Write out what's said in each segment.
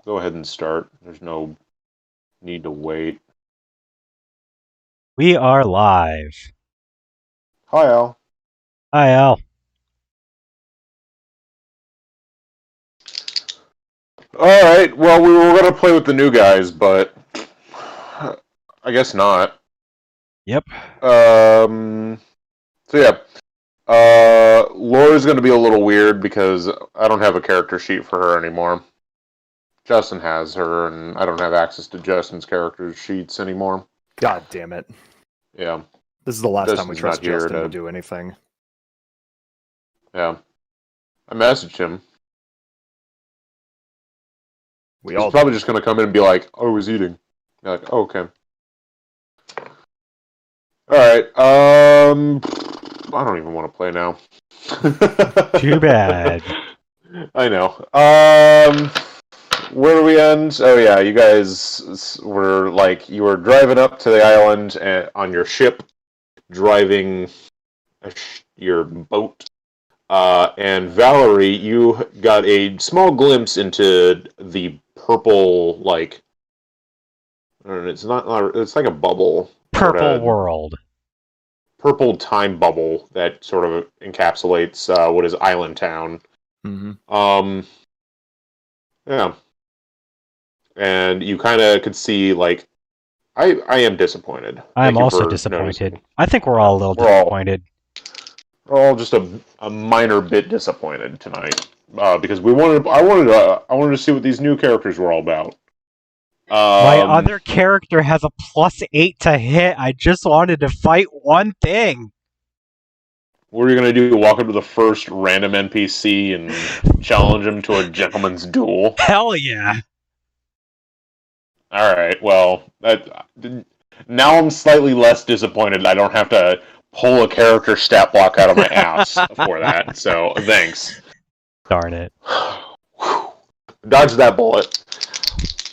go ahead and start. There's no need to wait. We are live. Hi, Al. Hi, Al. All right. Well, we were gonna play with the new guys, but I guess not. Yep. So yeah. Laura's gonna be a little weird because I don't have a character sheet for her anymore. Justin has her, and I don't have access to Justin's character sheets anymore. God damn it. Yeah. This is the last time we Justin's trust not here Justin to to- do anything. Yeah. I messaged him. We He's all probably just gonna come in and be like, "Oh, I was eating." You're like, oh, okay. All right. I don't even want to play now. Too bad. I know. Where do we end? Oh yeah, you guys were like you were driving up to the island on your ship, driving your boat. And Valerie, you got a small glimpse into the purple, like I don't know, it's not. It's like a bubble. Purple world. Purple time bubble that sort of encapsulates what is Island Town. Mm-hmm. Yeah. And you kind of could see, like, I am disappointed. I'm Thank you also for disappointed. noticing. I think we're all a little disappointed. We're all just a minor bit disappointed tonight because I wanted to see what these new characters were all about. My other character has a +8 to hit. I just wanted to fight one thing. What are you gonna do? Walk up to the first random NPC and challenge him to a gentleman's duel? Hell yeah. All right. Well, now I'm slightly less disappointed. I don't have to pull a character stat block out of my ass for that. So thanks. Darn it. Dodge that bullet.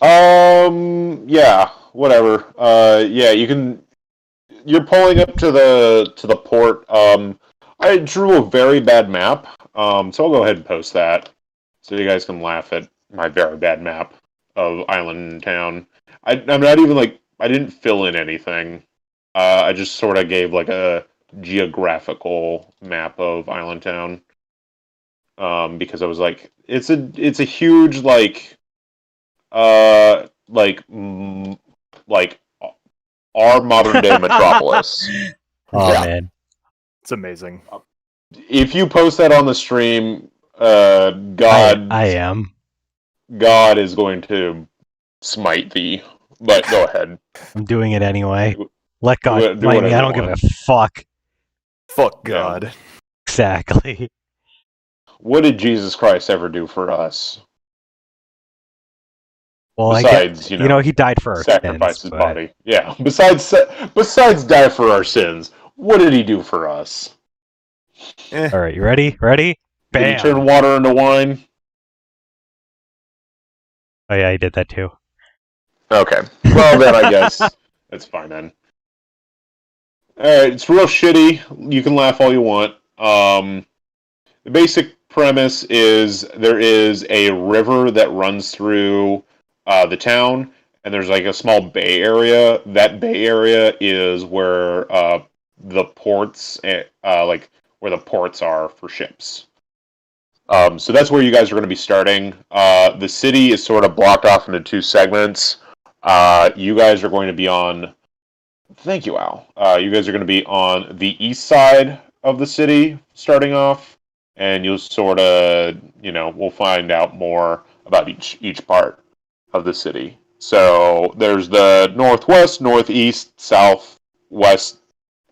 Yeah. Whatever. Yeah. You're pulling up to the port. I drew a very bad map. So I'll go ahead and post that so you guys can laugh at my very bad map of Island Town. I'm not even like I didn't fill in anything. I just sort of gave like a geographical map of Island Town. Because I was like, it's a huge like our modern day metropolis. Oh Yeah. man. It's amazing. If you post that on the stream, God, I am. God is going to smite thee. But go ahead. I'm doing it anyway. Let Do God smite me. I don't give a fuck. Fuck God. Exactly. What did Jesus Christ ever do for us? Well, Besides, I guess, he died for our sacrifice sins, his body. Yeah. Besides die for our sins, what did he do for us? All right, you ready? Ready? Bam. Did he turn water into wine? Oh yeah, he did that too. Okay. Well, then I guess that's fine then. Alright, it's real shitty. You can laugh all you want. The basic premise is there is a river that runs through the town, and there's like a small bay area. That bay area is where the ports, like where the ports are for ships. So that's where you guys are going to be starting. The city is sort of blocked off into two segments. You guys are going to be on. Thank you, Al. You guys are going to be on the east side of the city, starting off, and you'll sort of, we'll find out more about each part of the city. So there's the northwest, northeast, south, west,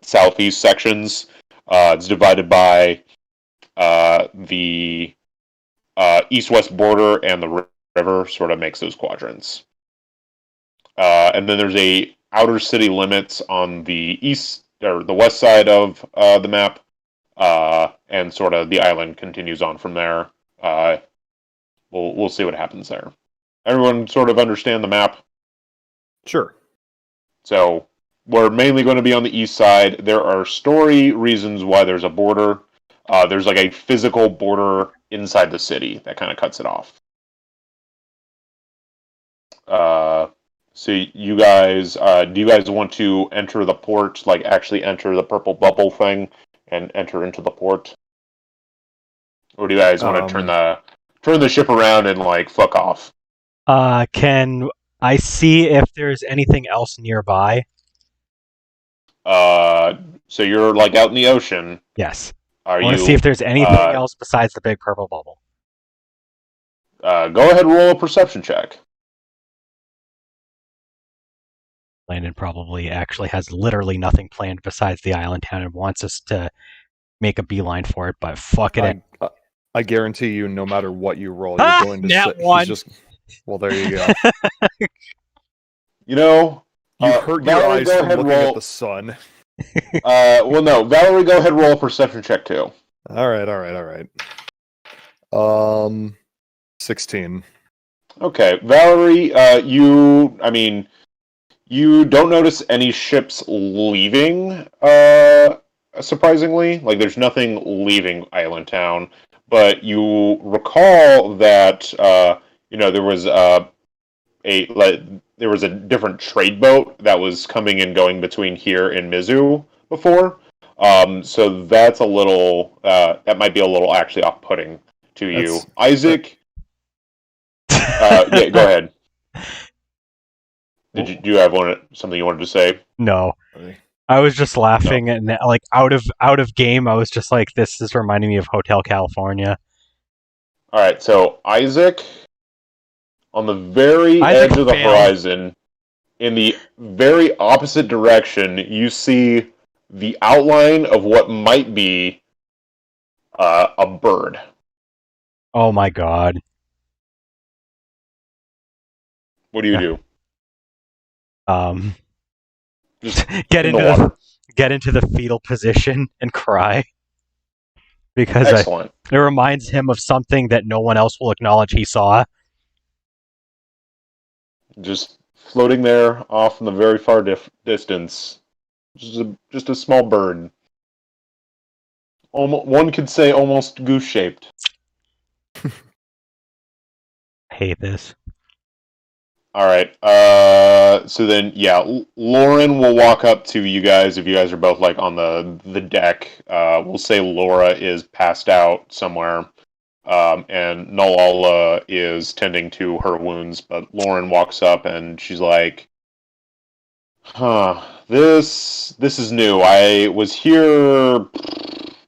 southeast sections. It's divided by the east-west border and the river sort of makes those quadrants. And then there's a outer city limits on the east or the west side of the map, and sort of the island continues on from there. We'll see what happens there. Everyone sort of understand the map? Sure. So we're mainly going to be on the east side. There are story reasons why there's a border. There's like a physical border inside the city that kind of cuts it off. So you guys, do you guys want to enter the port, like actually enter the purple bubble thing and enter into the port? Or do you guys want to turn the ship around and like fuck off? Can I see if there's anything else nearby? So you're like out in the ocean. Yes. Are I want you? to see if there's anything else besides the big purple bubble. Go ahead, roll a perception check. Landon probably actually has literally nothing planned besides the island town and wants us to make a beeline for it, but fuck it. I guarantee you, no matter what you roll, you're going to nat sit. one. Well, there you go. You know, You hurt your Valerie, eyes go from ahead, looking roll. at the sun. Well, no, Valerie, go ahead, and roll a perception check too. All right. 16. Okay, Valerie, you don't notice any ships leaving, surprisingly. Like, there's nothing leaving Island Town, but you recall that, there was there was a different trade boat that was coming and going between here and Mizu before. So that's a little, that might be a little actually off-putting to you. Isaac... yeah, go ahead. Do you have something you wanted to say? No. I was just laughing and like out of game I was just like, this is reminding me of Hotel California. Alright, so Isaac, on the very edge of the horizon, in the very opposite direction, you see the outline of what might be a bird. Oh my god. What do you do? Just get into the fetal position and cry. Because Excellent. It reminds him of something that no one else will acknowledge he saw. Just floating there off in the very far distance. Just a small bird. One could say almost goose-shaped. I hate this. Alright, so then, yeah, Lauren will walk up to you guys if you guys are both, like, on the deck. We'll say Lora is passed out somewhere, and Nelala is tending to her wounds, but Lauren walks up and she's like, this is new. I was here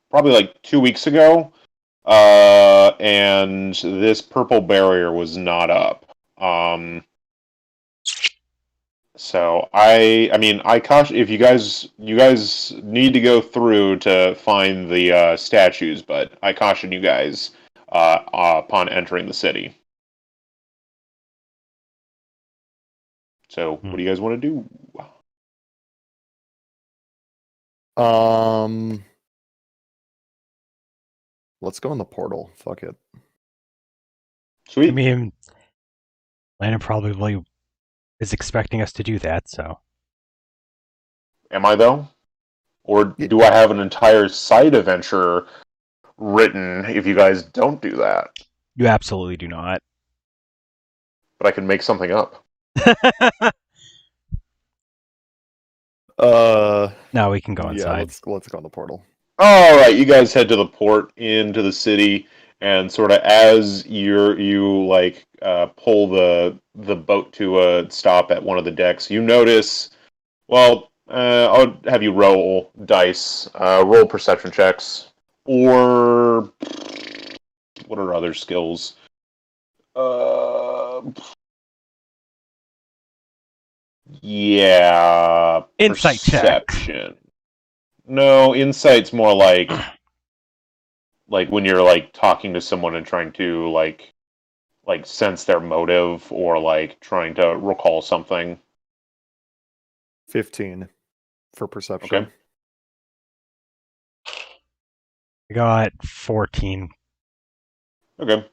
probably, like, 2 weeks ago, and this purple barrier was not up. So I caution if you guys need to go through to find the statues, but I caution you guys upon entering the city. So what do you guys want to do? Let's go in the portal. Fuck it. Sweet. I mean, Landon probably is expecting us to do that, so. Am I, though? Or do I have an entire side adventure written if you guys don't do that? You absolutely do not. But I can make something up. Now we can go inside. Yeah, let's go in the portal. Alright, you guys head to the port, into the city, and sort of as you pull the boat to a stop at one of the decks, you notice, well, I'll have you roll dice, roll perception checks, or what are other skills? Yeah, Insight perception. Check. No, insight's more like when you're like talking to someone and trying to like sense their motive or like trying to recall something. 15 for perception. Okay. I got 14. Okay.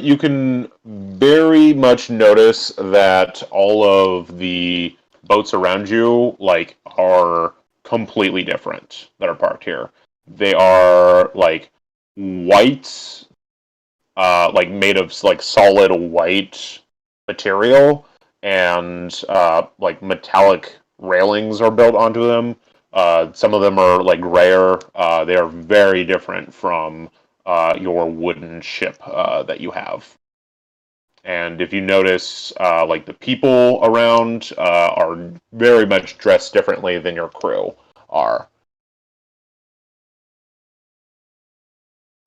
You can very much notice that all of the boats around you like are completely different that are parked here. They are like white, like made of like solid white, material, and like metallic railings are built onto them. Some of them are like grayer. They are very different from your wooden ship that you have. And if you notice, like the people around are very much dressed differently than your crew are.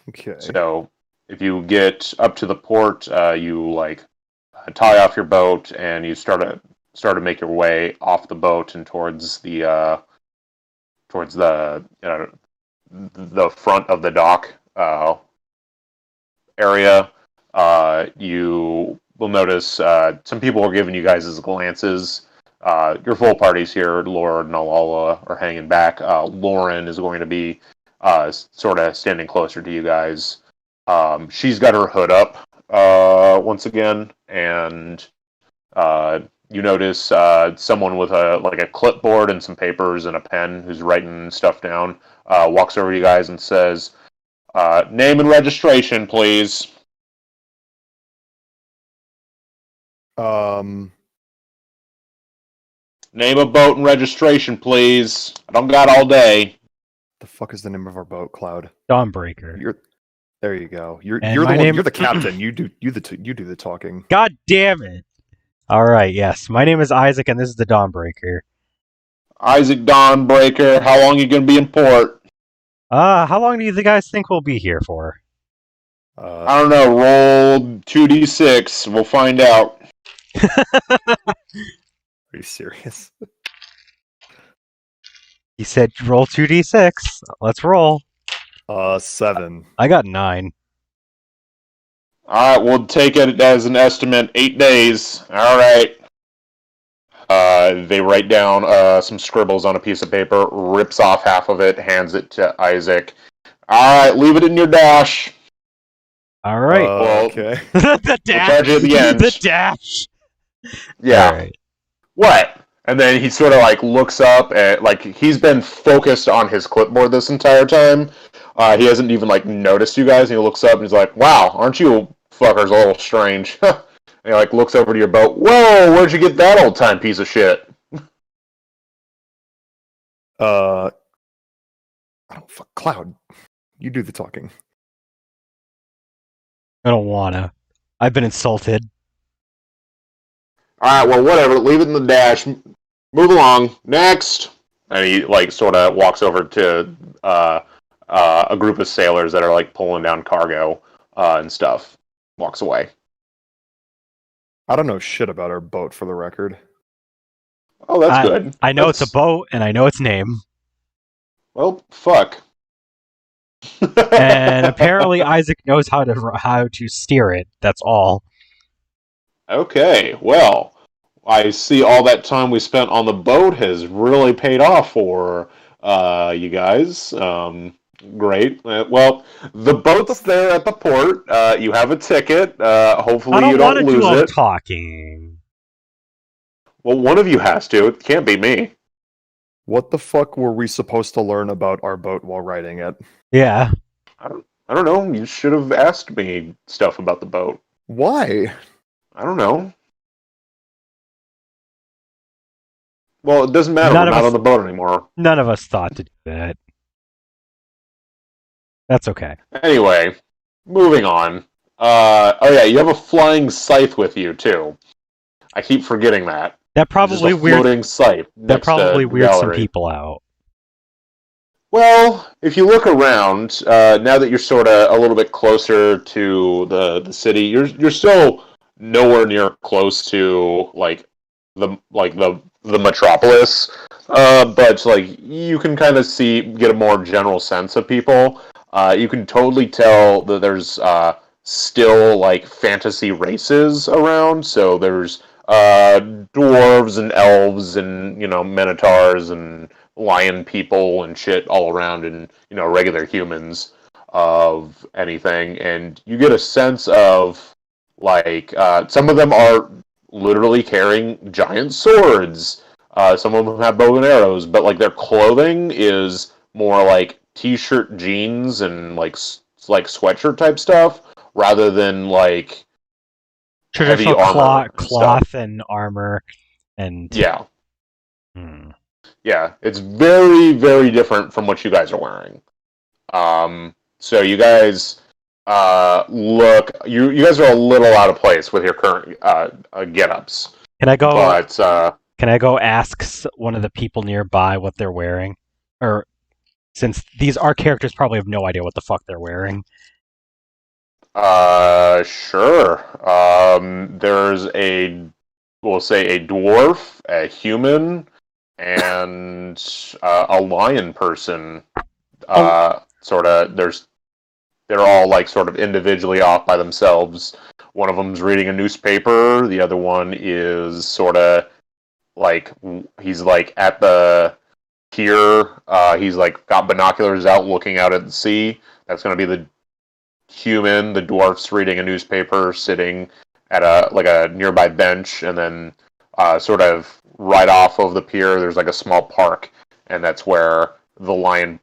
Okay. So if you get up to the port, you like tie off your boat and you start to make your way off the boat and towards the front of the dock area. You will notice some people are giving you guys glances. Your full parties here, Lora and Nelala, are hanging back. Lauren is going to be sort of standing closer to you guys. She's got her hood up once again, and you notice someone with a clipboard and some papers and a pen who's writing stuff down walks over to you guys and says, "Name and registration, please." Name of boat and registration, please. I don't got all day. The fuck is the name of our boat, Cloud? Dawnbreaker. There you go. You're And the my one, name- you're the captain. You do the talking. God damn it! Alright, yes. My name is Isaac, and this is the Dawnbreaker. Isaac Dawnbreaker, how long you gonna be in port? How long do you guys think we'll be here for? I don't know. Roll 2d6. We'll find out. Are you serious? He said roll 2d6. Let's roll. 7. I got 9. All right, we'll take it as an estimate. 8 days. All right. They write down some scribbles on a piece of paper, rips off half of it, hands it to Isaac. All right, leave it in your dash. Alright. Well, Okay. The dash. charge you at the end. The dash. Yeah. Alright. What? And then he sort of like looks up at like he's been focused on his clipboard this entire time. He hasn't even like noticed you guys. And he looks up and he's like, "Wow, aren't you fuckers a little strange?" And he like looks over to your boat. "Whoa, where'd you get that old time piece of shit?" I don't fuck Cloud. You do the talking. I don't wanna. I've been insulted. All right, well, whatever. Leave it in the dash. Move along. Next. And he like sort of walks over to a group of sailors that are like pulling down cargo and stuff. Walks away. I don't know shit about our boat, for the record. Oh, that's good. I know That's- it's a boat, and I know its name. Well, fuck. And apparently Isaac knows how to steer it. That's all. Okay, well, I see all that time we spent on the boat has really paid off for you guys. Great. Well, the boat's there at the port. You have a ticket. Hopefully I you don't want don't to do lose all it. talking. Well, one of you has to. It can't be me. What the fuck were we supposed to learn about our boat while riding it? Yeah. I don't know. You should have asked me stuff about the boat. Why? I don't know. Well, it doesn't matter. None We're of not us- on the boat anymore. None of us thought to do that. That's okay. Anyway, moving on. Oh yeah, you have a flying scythe with you too. I keep forgetting that. That Just probably a weird. floating scythe. That next to probably weird some Valerie. people out. Well, if you look around, now that you're sort of a little bit closer to the city, you're still nowhere near close to the metropolis. But like you can kind of get a more general sense of people. You can totally tell that there's still like fantasy races around. So there's dwarves and elves and minotaurs and lion people and shit all around, and regular humans of anything. And you get a sense of like some of them are literally carrying giant swords. Some of them have bow and arrows, but like their clothing is more like t-shirt, jeans, and like sweatshirt type stuff, rather than like heavy Traditional armor and cloth stuff. and armor, and Yeah, Hmm. yeah. It's very, very different from what you guys are wearing. So you guys look. You guys are a little out of place with your current get-ups. Can I go? But Can I go ask one of the people nearby what they're wearing? Or since our characters probably have no idea what the fuck they're wearing. sure. There's we'll say a dwarf, a human, and a lion person. Sort of. They're all like sort of individually off by themselves. One of them's reading a newspaper. The other one is sort of like he's like at the pier. He's like got binoculars out, looking out at the sea. That's going to be the human. The dwarf's reading a newspaper, sitting at a nearby bench, and then sort of right off of the pier, there's like a small park, and that's where the lion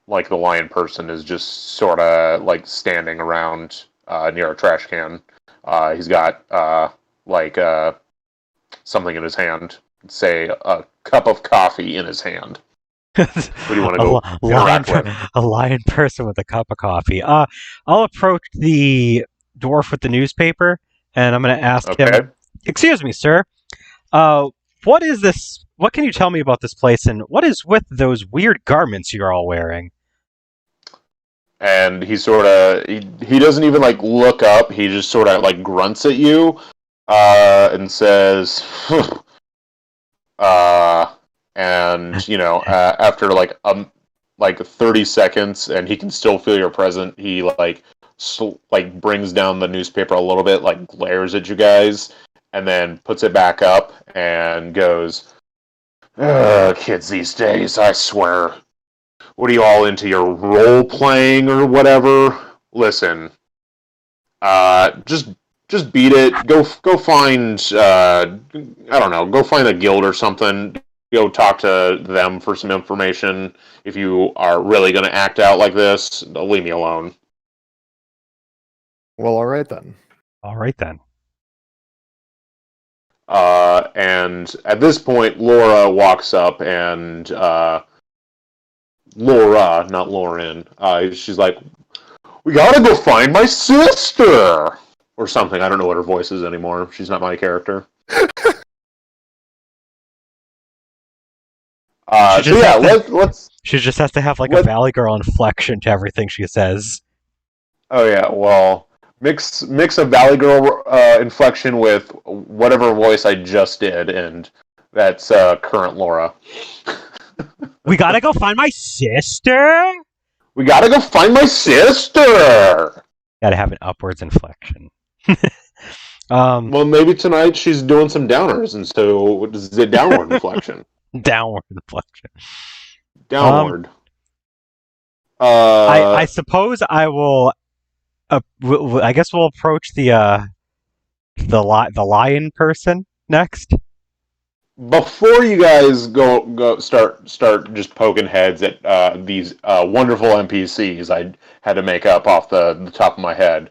person is just sort of like standing around near a trash can. He's got something in his hand, say a cup of coffee in his hand. Who do you want to go interact with? A lion person with a cup of coffee. I'll approach the dwarf with the newspaper, and I'm going to ask him, "Excuse me, sir. What is this? What can you tell me about this place, and what is with those weird garments you're all wearing?" And he sort of he doesn't even like look up. He just sort of like grunts at you and says, and after like 30 seconds, and he can still feel your presence. He like brings down the newspaper a little bit, like glares at you guys, and then puts it back up and goes, "Kids these days, I swear. What are you all into, your role playing or whatever? Listen, just beat it. Go find I don't know. Go find a guild or something. Go talk to them for some information. If you are really going to act out like this, leave me alone." Well, all right then. All right then. And at this point, Lora walks up, and Lora, not Lauren. She's like, "We gotta go find my sister!" Or something. I don't know what her voice is anymore. She's not my character. Let's... She just has to have like a Valley Girl inflection to everything she says. Oh yeah, well, mix a Valley Girl inflection with whatever voice I just did, and that's current Lora. We gotta go find my sister? We gotta go find my sister! Gotta have an upwards inflection. Well, maybe tonight she's doing some downers, and so this is a downward inflection. Downward inflection. Downward. I suppose I will. I guess we'll approach the lion person next. Before you guys go start just poking heads at these wonderful NPCs I had to make up off the top of my head,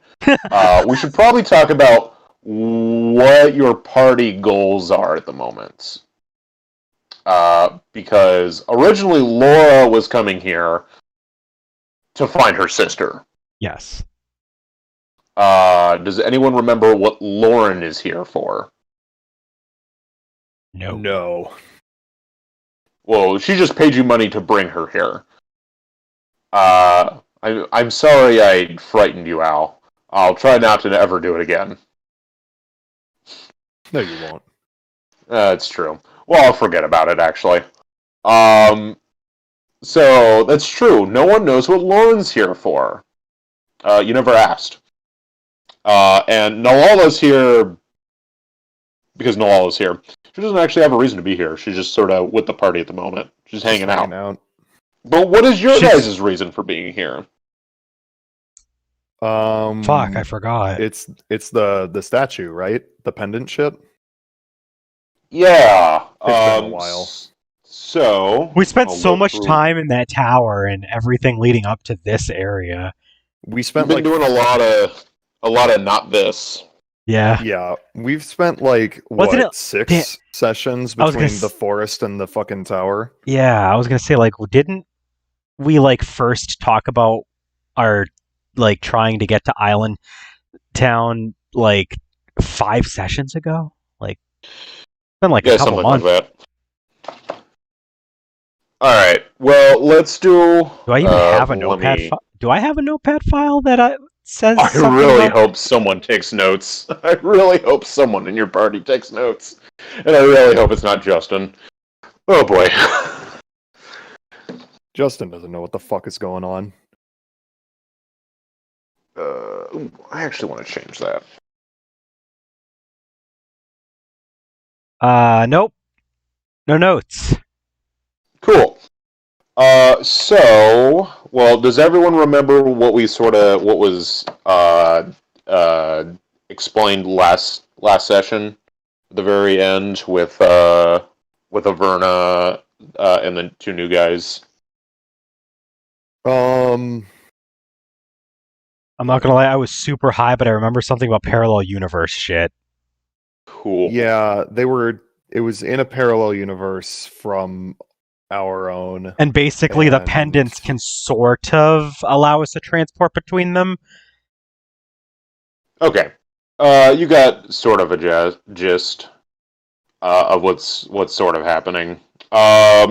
we should probably talk about what your party goals are at the moment. Because originally Lora was coming here to find her sister. Yes. Does anyone remember what Lauren is here for? No. Well, she just paid you money to bring her here. I'm sorry I frightened you, Al. I'll try not to ever do it again. No, you won't. It's true. Well, I'll forget about it, actually. So, that's true. No one knows what Lauren's here for. You never asked. And Nelala's here because Nelala's here. She doesn't actually have a reason to be here. She's just sort of with the party at the moment. She's hanging out. But what is your guys' reason for being here? Fuck, I forgot. It's the statue, right? The pendant shit? Yeah. It's been a while. So we spent so much time in that tower and everything leading up to this area. We've been doing a lot of not this. Yeah. Yeah, we've spent like Wasn't it- 6 sessions I was gonna between the forest and the fucking tower. Yeah, I was gonna say, like, didn't we like first talk about our like trying to get to Island Town like 5 sessions ago? Like, it's been like a Yeah, couple something like months. that. All right. Well, let's do. Do I even have a let notepad? me. Do I have a notepad file that says I something really about? hope someone takes notes. I really hope someone in your party takes notes, and I really hope it's not Justin. Oh boy. Justin doesn't know what the fuck is going on. I actually want to change that. Nope. No notes. Cool. Well, does everyone remember what was explained last session, at the very end with Averna and the 2 new guys? Um, I'm not gonna lie, I was super high, but I remember something about parallel universe shit. Cool. yeah, it was in a parallel universe from our own. And basically, the And- pendants can sort of allow us to transport between them. Okay. You got sort of a gist of what's sort of happening. Yeah.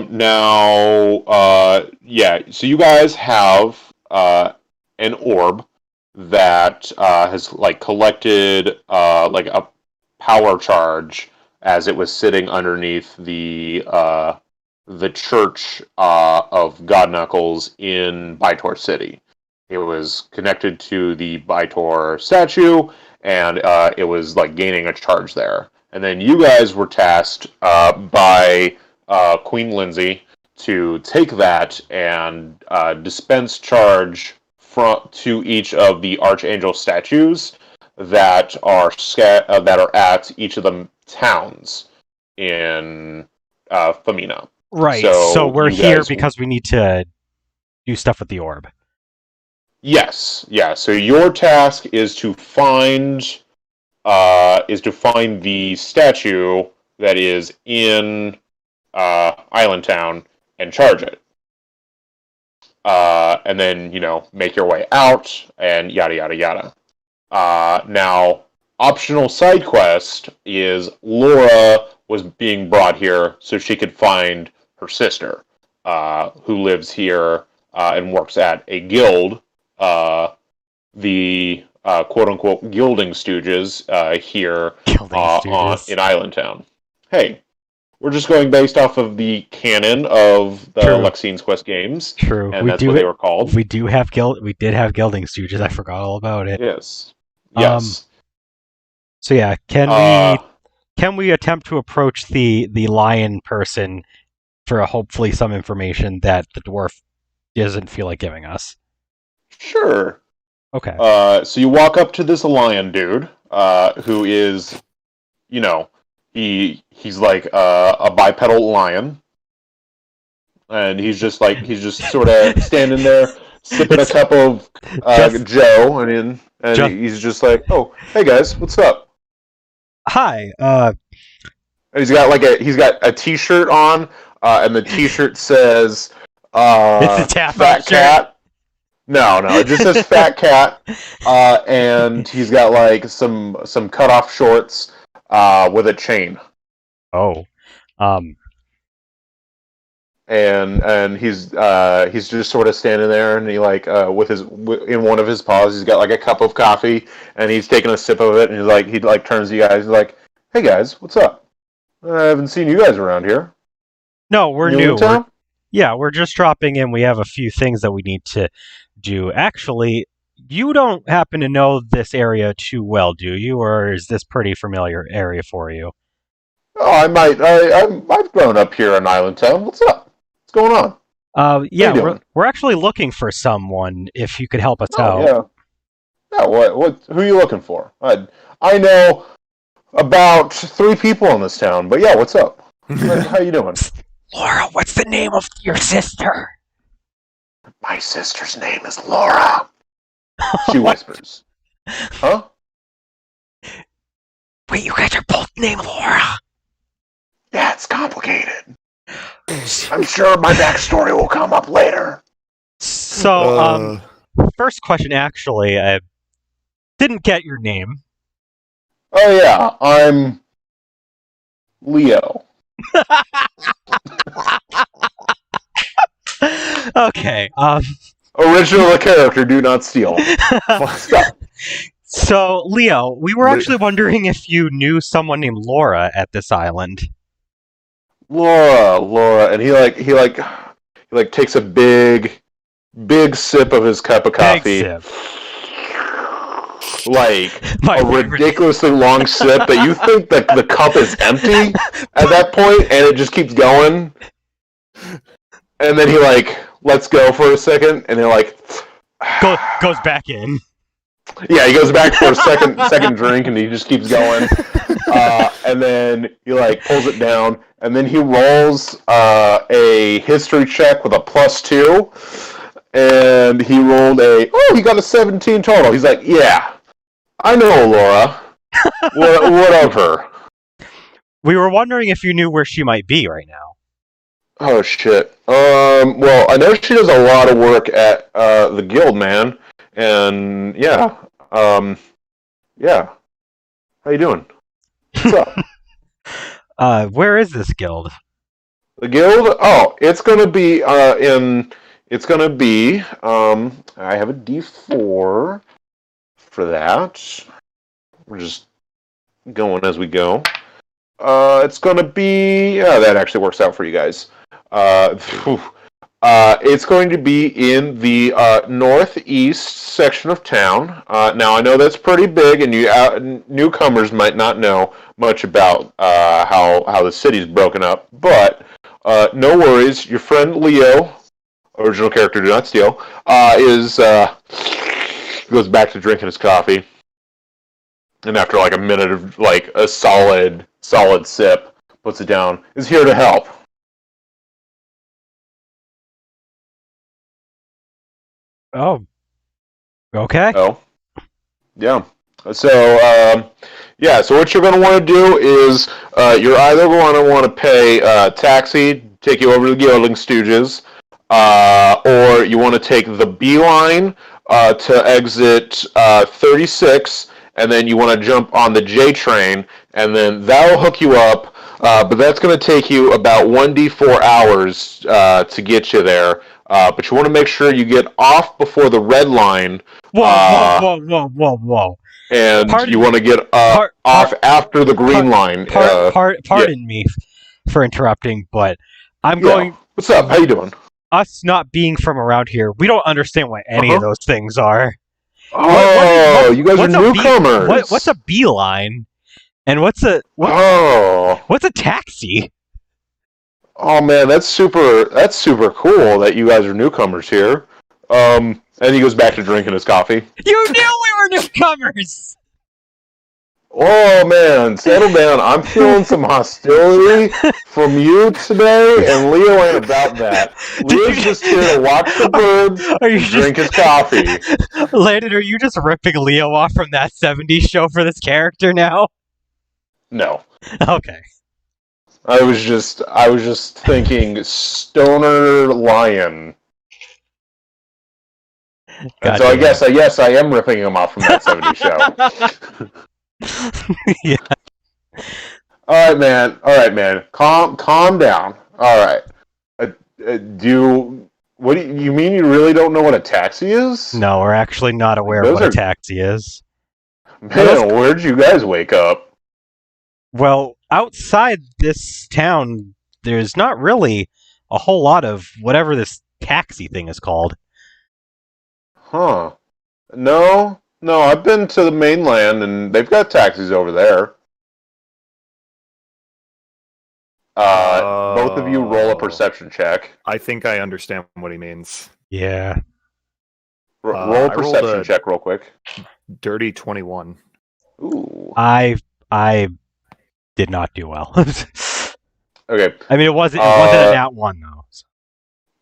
So you guys have an orb that has like collected like a power charge as it was sitting underneath the church of God Knuckles in Bytor City. It was connected to the Bytor statue, and it was like gaining a charge there. And then you guys were tasked by Queen Lindsay to take that and dispense charge to each of the Archangel statues that are at each of the towns in Femina. Right. So we're here because we need to do stuff with the orb. Yes. Yeah. So your task is to find the statue that is in Island Town and charge it. And then, make your way out and yada, yada, yada. Now, optional side quest is Lora was being brought here so she could find her sister, who lives here and works at a guild, the quote-unquote Guilden Stooges here in Island Town. Hey, we're just going based off of the canon of the Lexine's Quest games. True. And that's what they were called. We did have Guilding Stooges. I forgot all about it. Yes. Yes. So yeah, can we attempt to approach the lion person for hopefully some information that the dwarf doesn't feel like giving us? Sure. Okay. So you walk up to this lion dude, who is, he's like a bipedal lion, and he's just sort of standing there sipping a cup of Joe, and he's just like, "Oh, hey guys, what's up?" Hi. And he's got a T-shirt on, and the T-shirt says, "It's a Fat Cat." No, it just says Fat Cat, and he's got like some cut-off shorts with a chain. Oh. And he's just sort of standing there, and he like in one of his paws he's got like a cup of coffee, and he's taking a sip of it, and he turns to you guys, he's like, "Hey guys, what's up? I haven't seen you guys around here." No, we're new. We're just dropping in. We have a few things that we need to do. Actually, you don't happen to know this area too well, do you? Or is this pretty familiar area for you? Oh, I might. I've grown up here in Island Town. What's up? What's going on? We're actually looking for someone. If you could help us out. Yeah. Yeah. What? Who are you looking for? I know about 3 people in this town, but yeah, what's up? How you doing? Lora, what's the name of your sister? My sister's name is Lora. She whispers. Huh? Wait, you guys are both named Lora? Yeah, it's complicated. I'm sure my backstory will come up later. So, first question, actually, I didn't get your name. Oh yeah, I'm Leo. Okay, Original character, do not steal. Stop. So, Leo, we were actually wondering if you knew someone named Lora at this island. Lora, and he takes a big sip of his cup of coffee. Big sip. Like My a favorite. ridiculously long sip that you think that the cup is empty at that point, and it just keeps going. And then he lets go for a second, and he Goes back in. Yeah, he goes back for a second drink, and he just keeps going. And then he pulls it down, and then he rolls a history check with a +2, and he rolled he got a 17 total. He's like, yeah, I know Lora. What of her? We were wondering if you knew where she might be right now. Oh shit. Well, I know she does a lot of work at the guild, man. And yeah. Yeah. How you doing? What's up? Where is this guild? The guild? Oh, it's gonna be it's gonna be I have a D4 for that. We're just going as we go. It's gonna be that actually works out for you guys. It's going to be in the northeast section of town. Now, I know that's pretty big, and you newcomers might not know much about how the city's broken up, but no worries. Your friend Leo, original character, do not steal, goes back to drinking his coffee, and after a minute of a solid sip, puts it down, is here to help. Oh. Okay. Oh. Yeah. So, so what you're going to want to do is you're either going to want to pay taxi, take you over to the Guilden Stooges, or you want to take the beeline to exit 36, and then you want to jump on the J train, and then that'll hook you up, but that's going to take you about 1d4 hours to get you there. But you want to make sure you get off before the red line. Whoa. And you want to get off after the green line. Pardon me for interrupting, but I'm going... What's up? How you doing? Us not being from around here, we don't understand what any of those things are. You guys are newcomers. What's a beeline? And what's a taxi? Oh man, that's super cool that you guys are newcomers here. And he goes back to drinking his coffee. You knew we were newcomers! Oh man, settle down. I'm feeling some hostility from you today, and Leo ain't about that. Leo's just here to watch the birds, drink his coffee. Landon, are you just ripping Leo off from that 70s show for this character now? No. Okay. I was just thinking stoner lion. And so I guess I am ripping him off from that 70s show. Yeah. All right, man. Calm down. All right. What do you mean? You really don't know what a taxi is? No, we're actually not aware of what a taxi is. Man, where'd you guys wake up? Well, outside this town, there's not really a whole lot of whatever this taxi thing is called. Huh. No, I've been to the mainland, and they've got taxis over there. Both of you roll a perception check. I think I understand what he means. Yeah. Roll a perception check real quick. Dirty 21. Ooh. I did not do well. Okay. I mean, it wasn't a nat 1 though. So.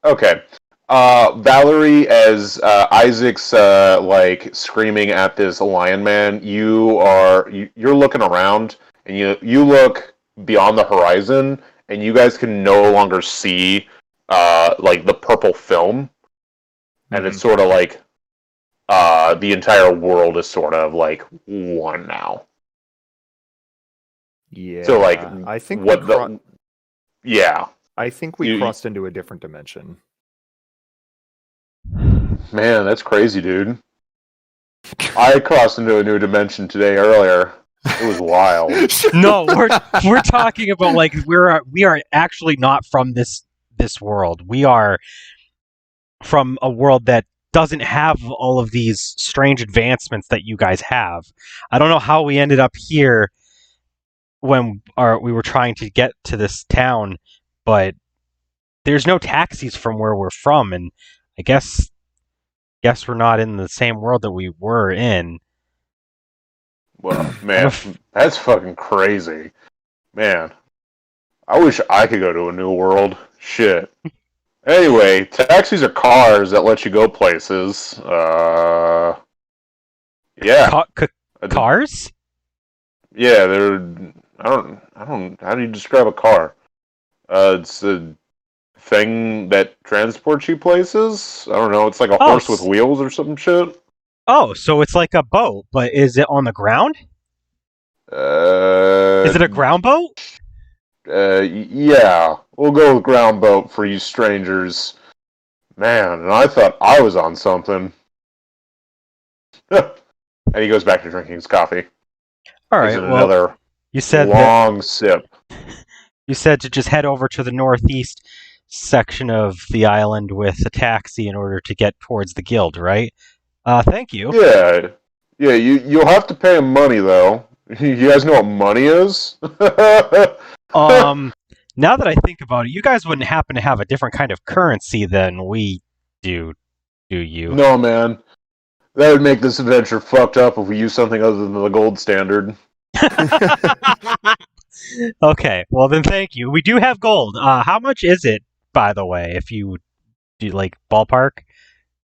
Okay. Valerie, as Isaac's like screaming at this lion man, you're looking around, and you look beyond the horizon, and you guys can no longer see like the purple film, and it's sort of like the entire world is sort of like one now. Yeah. So like, I think yeah. I think we crossed into a different dimension. Man, that's crazy, dude. I crossed into a new dimension today earlier. It was wild. No, we're talking about like we are actually not from this world. We are from a world that doesn't have all of these strange advancements that you guys have. I don't know how we ended up here when we were trying to get to this town, but there's no taxis from where we're from, and I guess we're not in the same world that we were in. Well, man, that's fucking crazy. Man, I wish I could go to a new world. Shit. Anyway, taxis are cars that let you go places. Yeah. Cars? Yeah, they're. I don't. How do you describe a car? It's a thing that transports you places. I don't know. It's like a horse with wheels or some shit. Oh, so it's like a boat, but is it on the ground? Is it a ground boat? Yeah. We'll go with ground boat for you strangers. Man, and I thought I was on something. And he goes back to drinking his coffee. All right. Well, another you said long sip. You said to just head over to the northeast section of the island with a taxi in order to get towards the guild, right? Thank you. Yeah. Yeah, you'll have to pay him money, though. You guys know what money is? Now that I think about it, you guys wouldn't happen to have a different kind of currency than we do you? No, man. That would make this adventure fucked up if we use something other than the gold standard. Okay, well then thank you. We do have gold. How much is it, by the way, if you do like ballpark?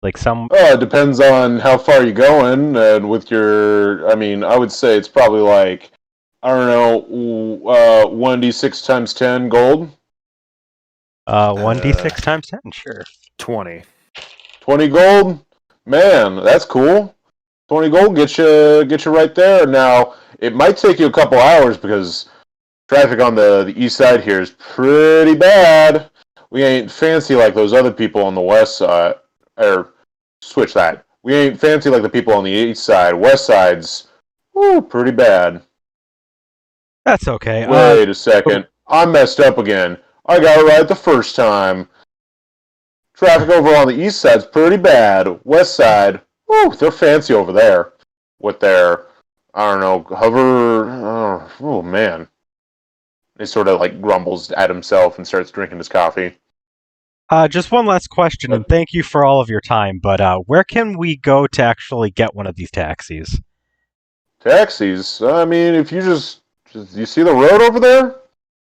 Like some it depends on how far you're going, and with your I would say it's probably like, I don't know, 1d6 times 10 gold. 1d6 times 10, sure. 20. 20 gold? Man, that's cool. 20 gold get you right there. Now, it might take you a couple hours because traffic on the east side here is pretty bad. We ain't fancy like those other people on the west side. Or, switch that. We ain't fancy like the people on the east side. West side's, pretty bad. That's okay. Wait a second. I messed up again. I got it right the first time. Traffic over on the east side's pretty bad. West side, they're fancy over there. With their, I don't know, hover... Oh, man. He sort of, like, grumbles at himself and starts drinking his coffee. Just one last question, and thank you for all of your time, but where can we go to actually get one of these taxis? Taxis? If you just you see the road over there?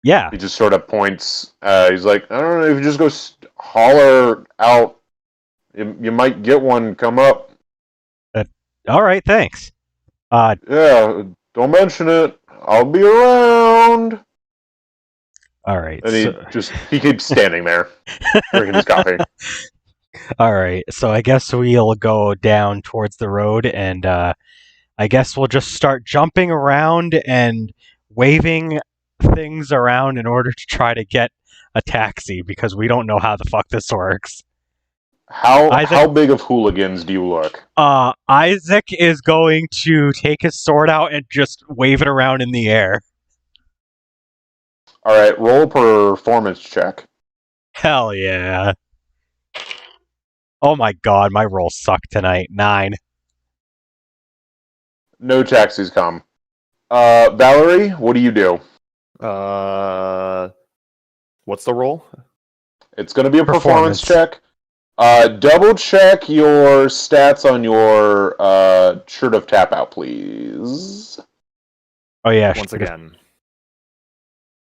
Yeah. He just sort of points. He's like, I don't know, if you just go holler out, you might get one come up. All right, thanks. Yeah, don't mention it. I'll be around. All right. And he keeps standing there, drinking his coffee. All right, so I guess we'll go down towards the road, and I guess we'll just start jumping around and waving things around in order to try to get a taxi, because we don't know how the fuck this works. How big of hooligans do you look? Isaac is going to take his sword out and just wave it around in the air. All right, roll a performance check. Hell yeah. Oh my god, my rolls suck tonight. 9. No taxis come. Valerie, what do you do? What's the roll? It's going to be a performance check. Double check your stats on your shirt of tap out, please. Oh yeah. Once again.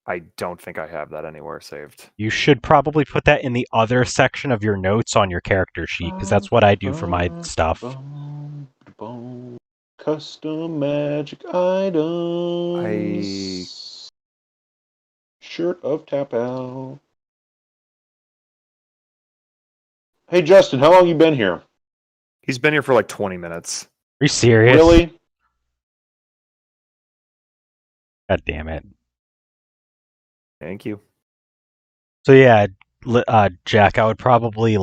I don't think I have that anywhere saved. You should probably put that in the other section of your notes on your character sheet, because that's what I do for my stuff. Custom magic items. Shirt of Tap Out. Hey, Justin, how long you been here? He's been here for like 20 minutes. Are you serious? Really? God damn it. Thank you. So yeah, Jack, I would probably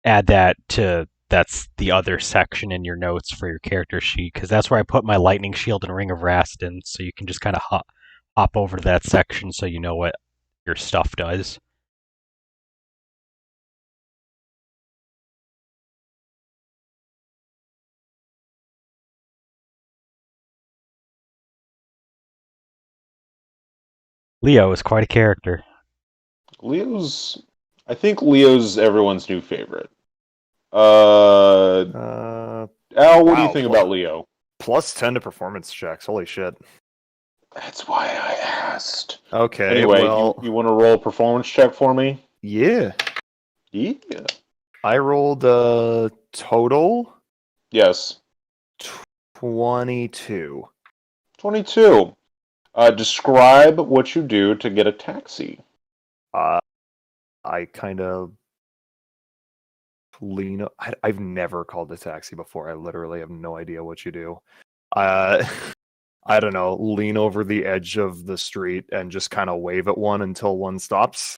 add that to that's the other section in your notes for your character sheet, because that's where I put my lightning shield and ring of Rastin, so you can just kind of hop over to that section so you know what your stuff does. Leo is quite a character. I think Leo's everyone's new favorite. Al, what do you think about Leo? Plus 10 to performance checks. Holy shit. That's why I asked. Okay. Anyway, well, you want to roll a performance check for me? Yeah. Yeah. I rolled total. Yes. 22. 22. Describe what you do to get a taxi. I kind of lean. I've never called a taxi before. I literally have no idea what you do. I don't know. Lean over the edge of the street and just kind of wave at one until one stops.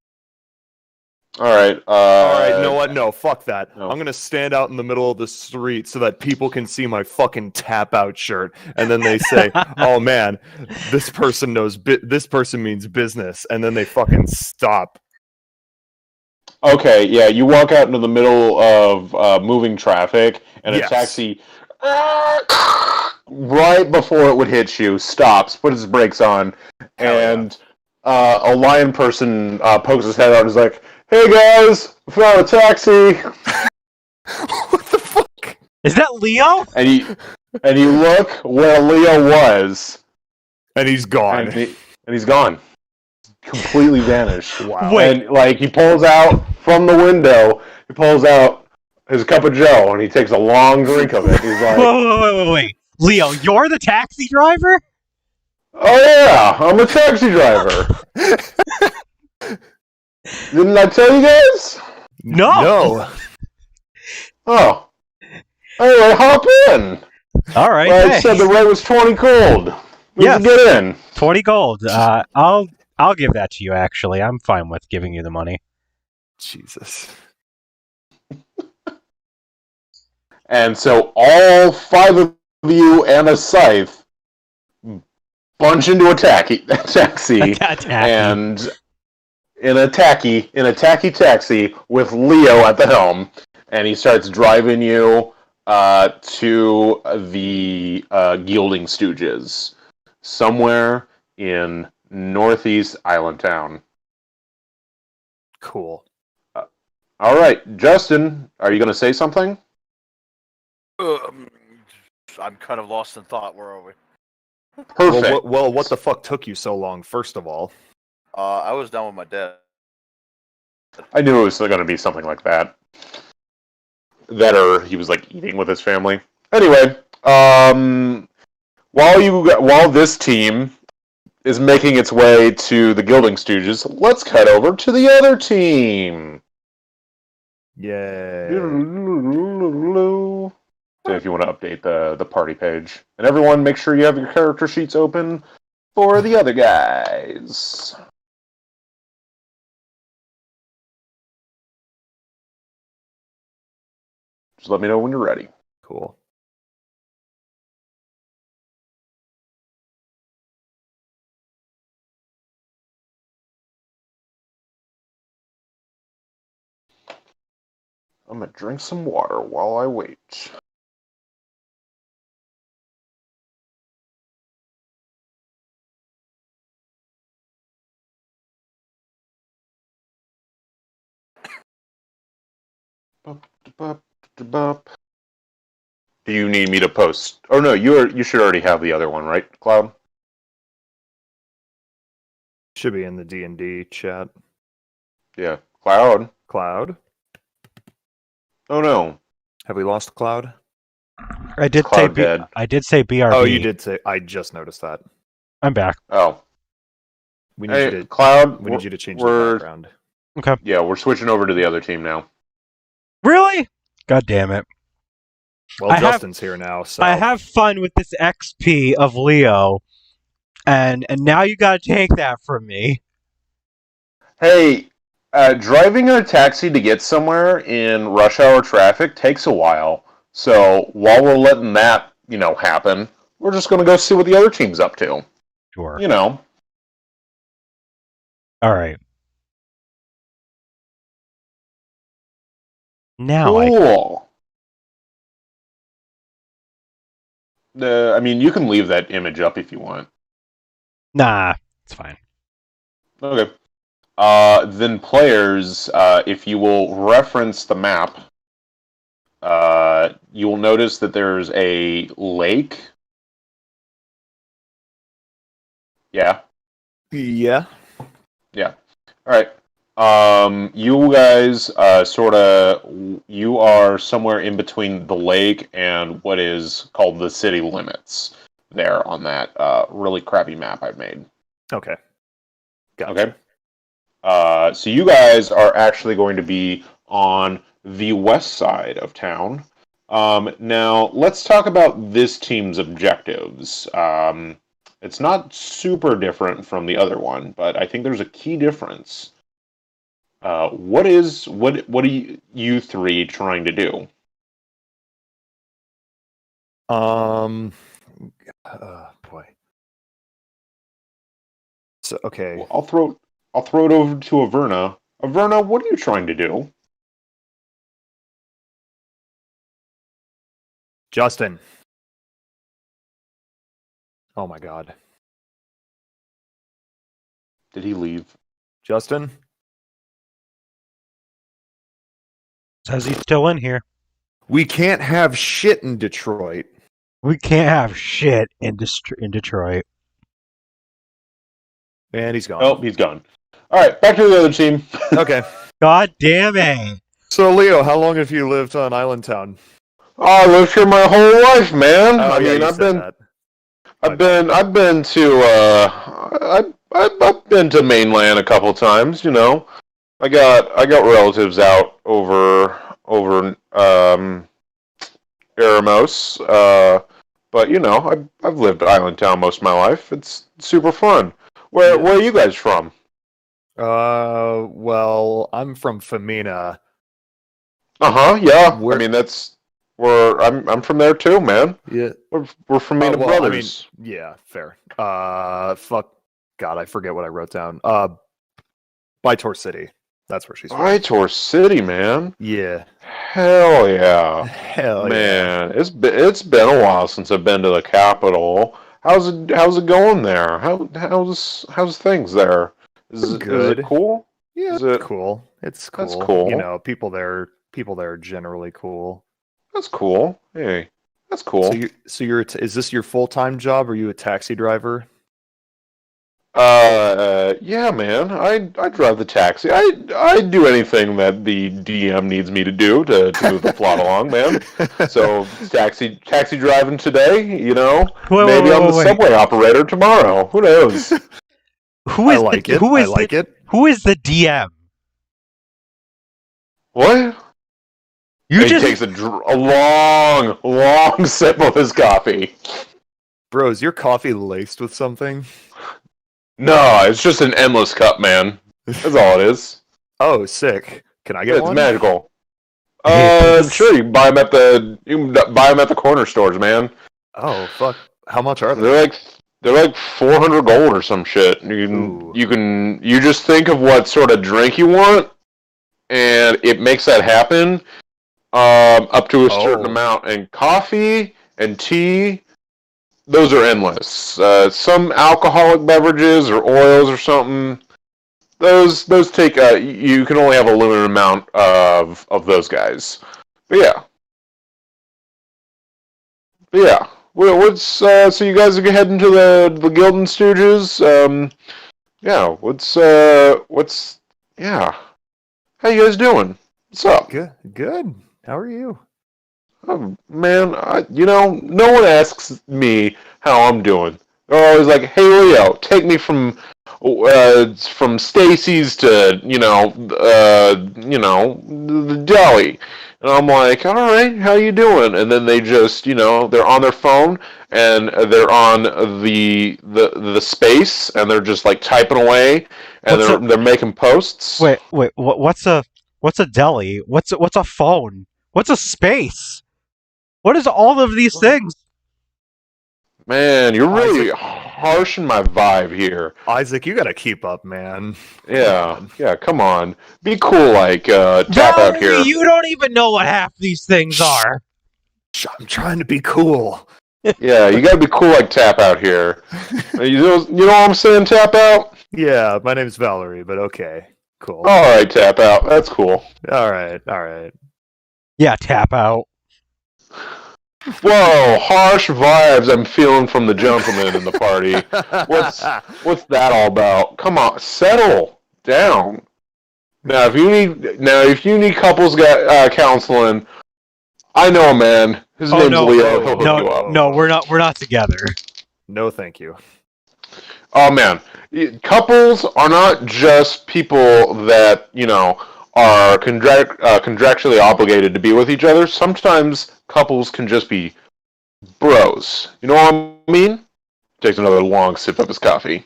All right. All right. You know what? No, fuck that. No. I'm gonna stand out in the middle of the street so that people can see my fucking tap out shirt, and then they say, "Oh man, this person knows. This person means business," and then they fucking stop. Okay. Yeah. You walk out into the middle of moving traffic, and a taxi, right before it would hit you, stops, puts its brakes on, and a lion person pokes his head out and is like, "Hey guys, I found a taxi." What the fuck? Is that Leo? And you look where Leo was, and he's gone. And he's gone, completely vanished. Wow. Wait. And he pulls out from the window. He pulls out his cup of Joe, and he takes a long drink of it. He's like, wait. Leo, you're the taxi driver? "Oh yeah, I'm a taxi driver. Didn't I tell you guys?" No. Oh. Anyway, hop in. All right. Well, I said the rate was 20 gold. Yes. Get in. 20 gold. I'll give that to you. Actually, I'm fine with giving you the money. Jesus. And so all 5 of you and a scythe bunch into a taxi, and in a tacky taxi with Leo at the helm, and he starts driving you to the Guilden Stooges, somewhere in northeast Island Town. Cool. All right, Justin, are you going to say something? I'm kind of lost in thought. Where are we? Perfect. Well, what the fuck took you so long, first of all? I was down with my dad. I knew it was going to be something like that. That or he was eating with his family. Anyway, while this team is making its way to the Guilden Stooges, let's cut over to the other team. Yay. So if you want to update the party page. And everyone, make sure you have your character sheets open for the other guys. Just let me know when you're ready. Cool. I'm going to drink some water while I wait. Do you need me to post? Oh no, you should already have the other one, right, Cloud? Should be in the D&D chat. Yeah, Cloud. Cloud? Oh no, Have we lost Cloud? I did Cloud dead. I did say BRB. Oh, you did say. I just noticed that. I'm back. Oh, We need hey, you to. Cloud. We need you to change the we're background. Okay. yeah, we're switching over to the other team now. Really? God damn it. Well, Justin's here now, so I have fun with this XP of Leo, and now you gotta take that from me. Hey, driving a taxi to get somewhere in rush hour traffic takes a while. So while we're letting that, happen, we're just going to go see what the other team's up to. Sure. Alright. Now Cool. You can leave that image up if you want. Nah, it's fine. Okay. Then players, if you will reference the map, you will notice that there's a lake. Yeah. Yeah. Yeah. All right. You guys, you are somewhere in between the lake and what is called the city limits. There on that really crappy map I've made. Okay. Gotcha. Okay. So you guys are actually going to be on the west side of town. Now, let's talk about this team's objectives. It's not super different from the other one, but I think there's a key difference. What are you three trying to do? Boy. So okay. Well, I'll throw it over to Averna. Averna, what are you trying to do? Justin. Oh my god. Did he leave? Justin? Says he's still in here. We can't have shit in Detroit. We can't have shit in Detroit. And he's gone. Oh, he's gone. All right, back to the other team. Okay. God damn it! So, Leo, how long have you lived on Island Town? Oh, I lived here my whole life, man. Oh, I yeah, mean, you I've said been, that. I've been to, I've been to mainland a couple times. I got relatives out over Eremos. But I've lived Island Town most of my life. It's super fun. Where are you guys from? Well, I'm from Femina. Yeah. Where- I mean, that's where I'm from there too, man. Yeah. We're Femina brothers. Yeah, fair. Fuck. God, I forget what I wrote down. Bytor City. That's where she's from. Bytor City, man. Yeah. Hell yeah. Hell Man, it's been a while since I've been to the capital. How's it going there? How's things there? Is Good. it cool? Yeah, Is it's it cool. It's cool. That's cool. People there are generally cool. That's cool. Hey, that's cool. So you're is this your full-time job? Or are you a taxi driver? Yeah, man. I drive the taxi. I do anything that the DM needs me to do to move the plot along, man. So taxi driving today, maybe I'm the subway operator tomorrow. Who knows? Who is Who is the DM? What? He takes a long sip of his coffee. Bro, is your coffee laced with something? No, it's just an endless cup, man. That's all it is. Oh, sick. Can I get one? It's magical. Sure. You can buy them at the corner stores, man. Oh, fuck. How much are they? They're like 400 gold or some shit. You just think of what sort of drink you want, and it makes that happen. Up to a certain amount, and coffee and tea. Those are endless. Some alcoholic beverages or oils or something. Those take. You can only have a limited amount of those guys. But yeah. Well, so you guys are heading to the Guilden Stooges. Yeah, yeah. How you guys doing? What's up? Good. How are you? Oh, man, no one asks me how I'm doing. They're always like, "Hey, Leo, take me from Stacy's to the deli," and I'm like, "All right, how you doing?" And then they just, they're on their phone and they're on the space and they're just like typing away and they're making posts. Wait, what's a deli? What's a phone? What's a space? What is all of these things? Man, you're really Isaac. harshing my vibe here. Isaac, you gotta keep up, man. Yeah, come on. Be cool like Tap out Valerie, here. you don't even know what half these things are. I'm trying to be cool. Yeah, you gotta be cool like Tap out here. You know what I'm saying, Tap out? Yeah, my name's Valerie, but okay. Cool. Alright, Tap out. That's cool. Alright. Yeah, tap out. Whoa, harsh vibes I'm feeling from the gentleman in the party. What's that all about? Come on, settle down. Now, if you need couples counseling, I know a man. His name's Leo. He'll hook you up. No, we're not together. No, thank you. Oh man, couples are not just people that are contractually obligated to be with each other. Sometimes couples can just be bros. You know what I mean? Takes another long sip of his coffee.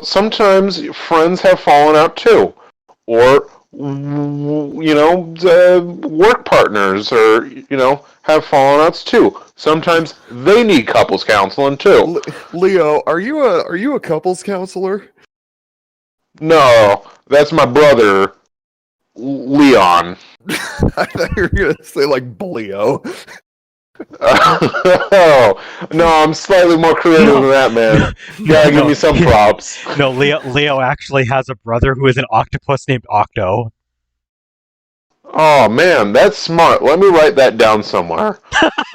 Sometimes friends have fallen out too, or work partners, or have fallen outs too. Sometimes they need couples counseling too. Leo, are you a couples counselor? No, that's my brother, Leon. I thought you were gonna say like Bleo. Oh, no, I'm slightly more creative than that, man. You gotta give me some props. No, Leo actually has a brother who is an octopus named Octo. Oh, man, that's smart. Let me write that down somewhere.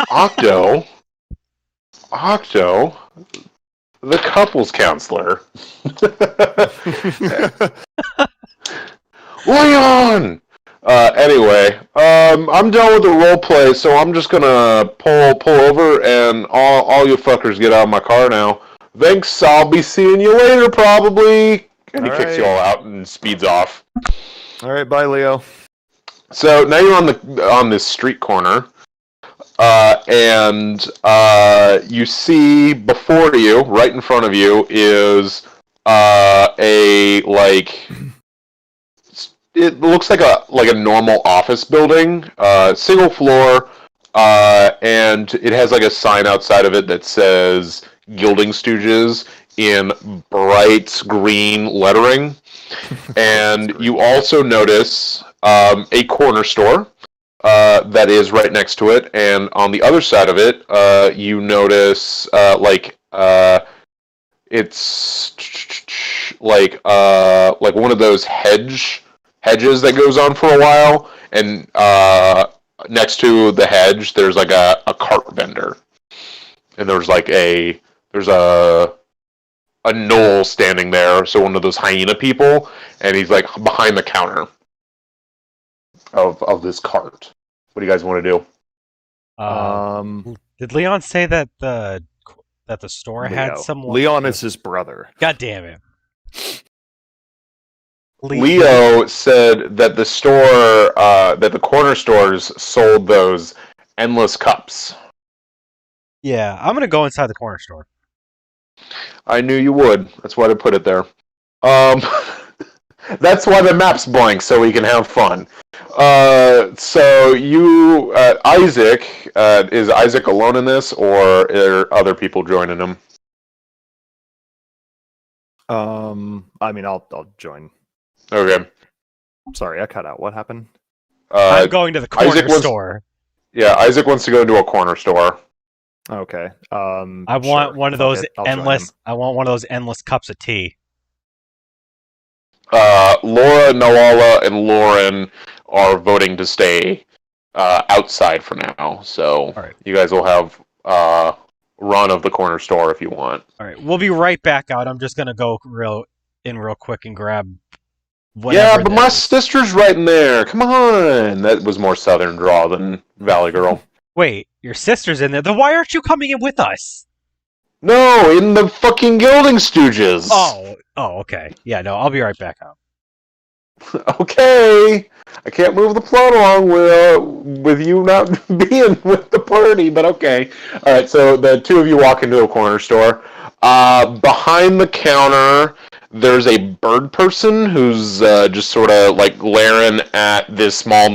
Octo, the couples counselor. Leon! Anyway, I'm done with the role play, so I'm just gonna pull over, and all you fuckers get out of my car now. Thanks, I'll be seeing you later, probably. And he kicks you all out and speeds off. All right, bye, Leo. So now you're on this street corner, and you see before you, right in front of you, is it looks like a normal office building, single floor, and it has like a sign outside of it that says Guilden Stooges in bright green lettering. And you also notice a corner store that is right next to it, and on the other side of it, you notice it's like one of those hedges that goes on for a while, and next to the hedge, there's like a cart vendor, and there's a gnoll standing there, so one of those hyena people, and he's like behind the counter of this cart. What do you guys want to do? Did Leon say that the store had some? Leon is his brother. God damn it! Leo said that the corner stores sold those endless cups. Yeah, I'm gonna go inside the corner store. I knew you would. That's why I put it there. That's why the map's blank, so we can have fun. So you, Isaac, is Isaac alone in this, or are there other people joining him? I mean, I'll join. Okay. Sorry, I cut out. What happened? I'm going to the corner store. Yeah, Isaac wants to go into a corner store. Okay. I want one of those endless. I want one of those endless cups of tea. Lora, Nelala, and Lauren are voting to stay outside for now. So you guys will have run of the corner store if you want. All right, we'll be right back out. I'm just gonna go real quick and grab whatever. Yeah, but my sister's right in there. Come on. That was more southern drawl than Valley Girl. Wait, your sister's in there. Then why aren't you coming in with us? No, in the fucking Guilden Stooges. Oh, okay. Yeah, no, I'll be right back out. Okay. I can't move the plot along with you not being with the party, but okay. All right, so the two of you walk into a corner store. Behind the counter, there's a bird person who's just sort of like glaring at this small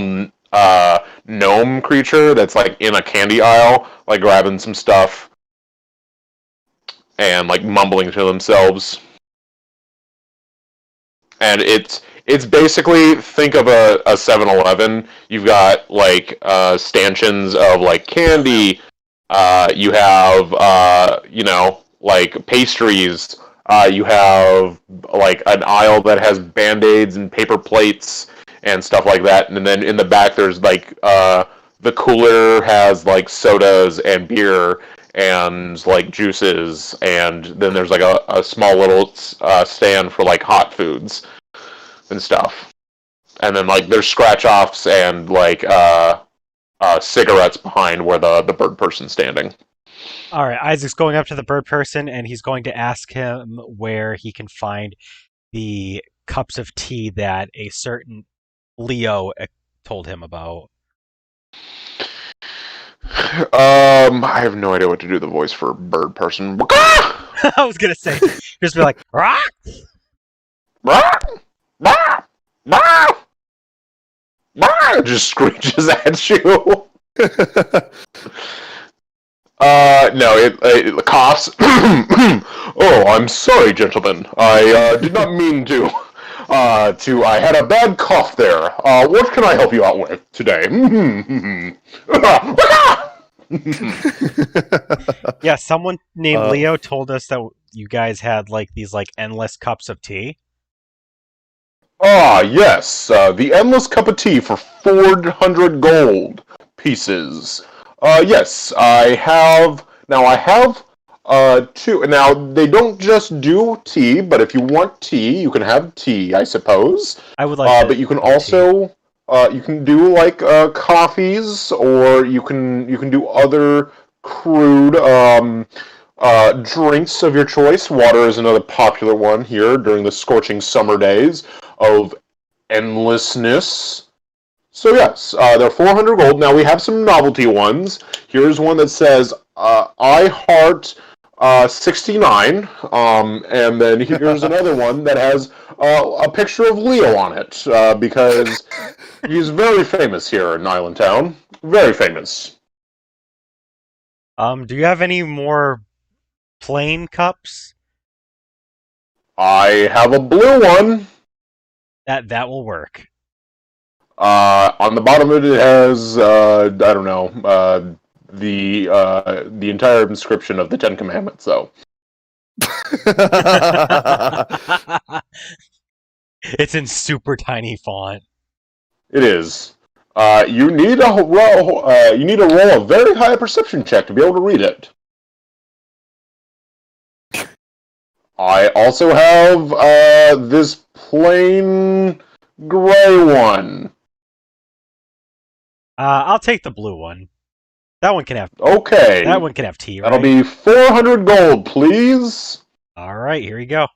gnome creature that's like in a candy aisle, like grabbing some stuff and like mumbling to themselves. And it's basically, think of a 7-Eleven. You've got like stanchions of like candy. You have like pastries. You have like an aisle that has Band-Aids and paper plates and stuff like that. And then in the back there's like the cooler has like sodas and beer and like juices, and then there's like a small little stand for like hot foods and stuff. And then like there's scratch offs and like cigarettes behind where the bird person's standing. All right, Isaac's going up to the bird person, and he's going to ask him where he can find the cups of tea that a certain Leo told him about. I have no idea what to do the voice for bird person. I was gonna say, just be like, "Rah!" Just screeches at you. No, it coughs. Oh, I'm sorry, gentlemen. I did not mean to. I had a bad cough there. What can I help you out with today? Yeah, someone named Leo told us that you guys had like these like endless cups of tea. Ah, yes, the endless cup of tea for 400 gold pieces. Yes, I have. Now I have two. Now they don't just do tea, but if you want tea, you can have tea, I suppose. I would like. But you can also you can do like coffees, or you can do other crude drinks of your choice. Water is another popular one here during the scorching summer days of endlessness. So yes, they're 400 gold. Now we have some novelty ones. Here's one that says I heart 69, and then here's another one that has a picture of Leo on it, because he's very famous here in Island Town. Very famous. Do you have any more plain cups? I have a blue one. That will work. On the bottom of it has I don't know, the entire inscription of the Ten Commandments, though. It's in super tiny font. It is. You need a roll a very high perception check to be able to read it. I also have this plain gray one. I'll take the blue one. That one can have. Okay. That one can have tea. Right? That'll be 400 gold, please. All right, here you go.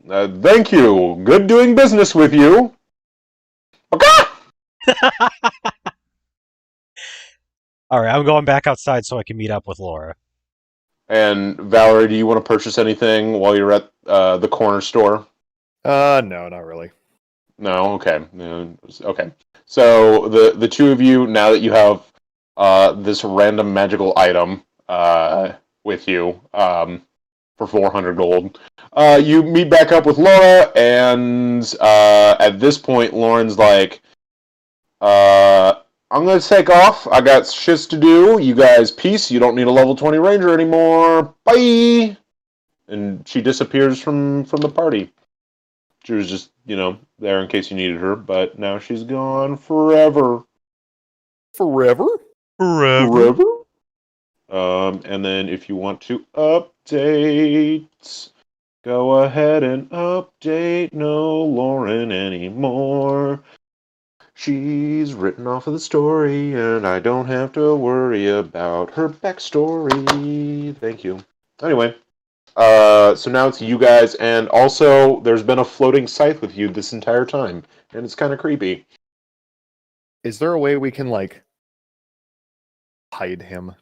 Thank you. Good doing business with you. Okay. All right, I'm going back outside so I can meet up with Lora. And Valerie, do you want to purchase anything while you're at the corner store? No, not really. No. Okay. Okay. So the two of you, now that you have this random magical item with you for 400 gold, you meet back up with Lora, and at this point, Lauren's like, I'm going to take off. I got shits to do. You guys, peace. You don't need a level 20 ranger anymore. Bye! And she disappears from the party. She was just, there in case you needed her, but now she's gone forever. Forever? Forever? And then if you want to update, go ahead and update. No Lauren anymore. She's written off of the story, and I don't have to worry about her backstory. Thank you. Anyway, so now it's you guys, and also there's been a floating scythe with you this entire time, and it's kind of creepy. Is there a way we can, like, hide him?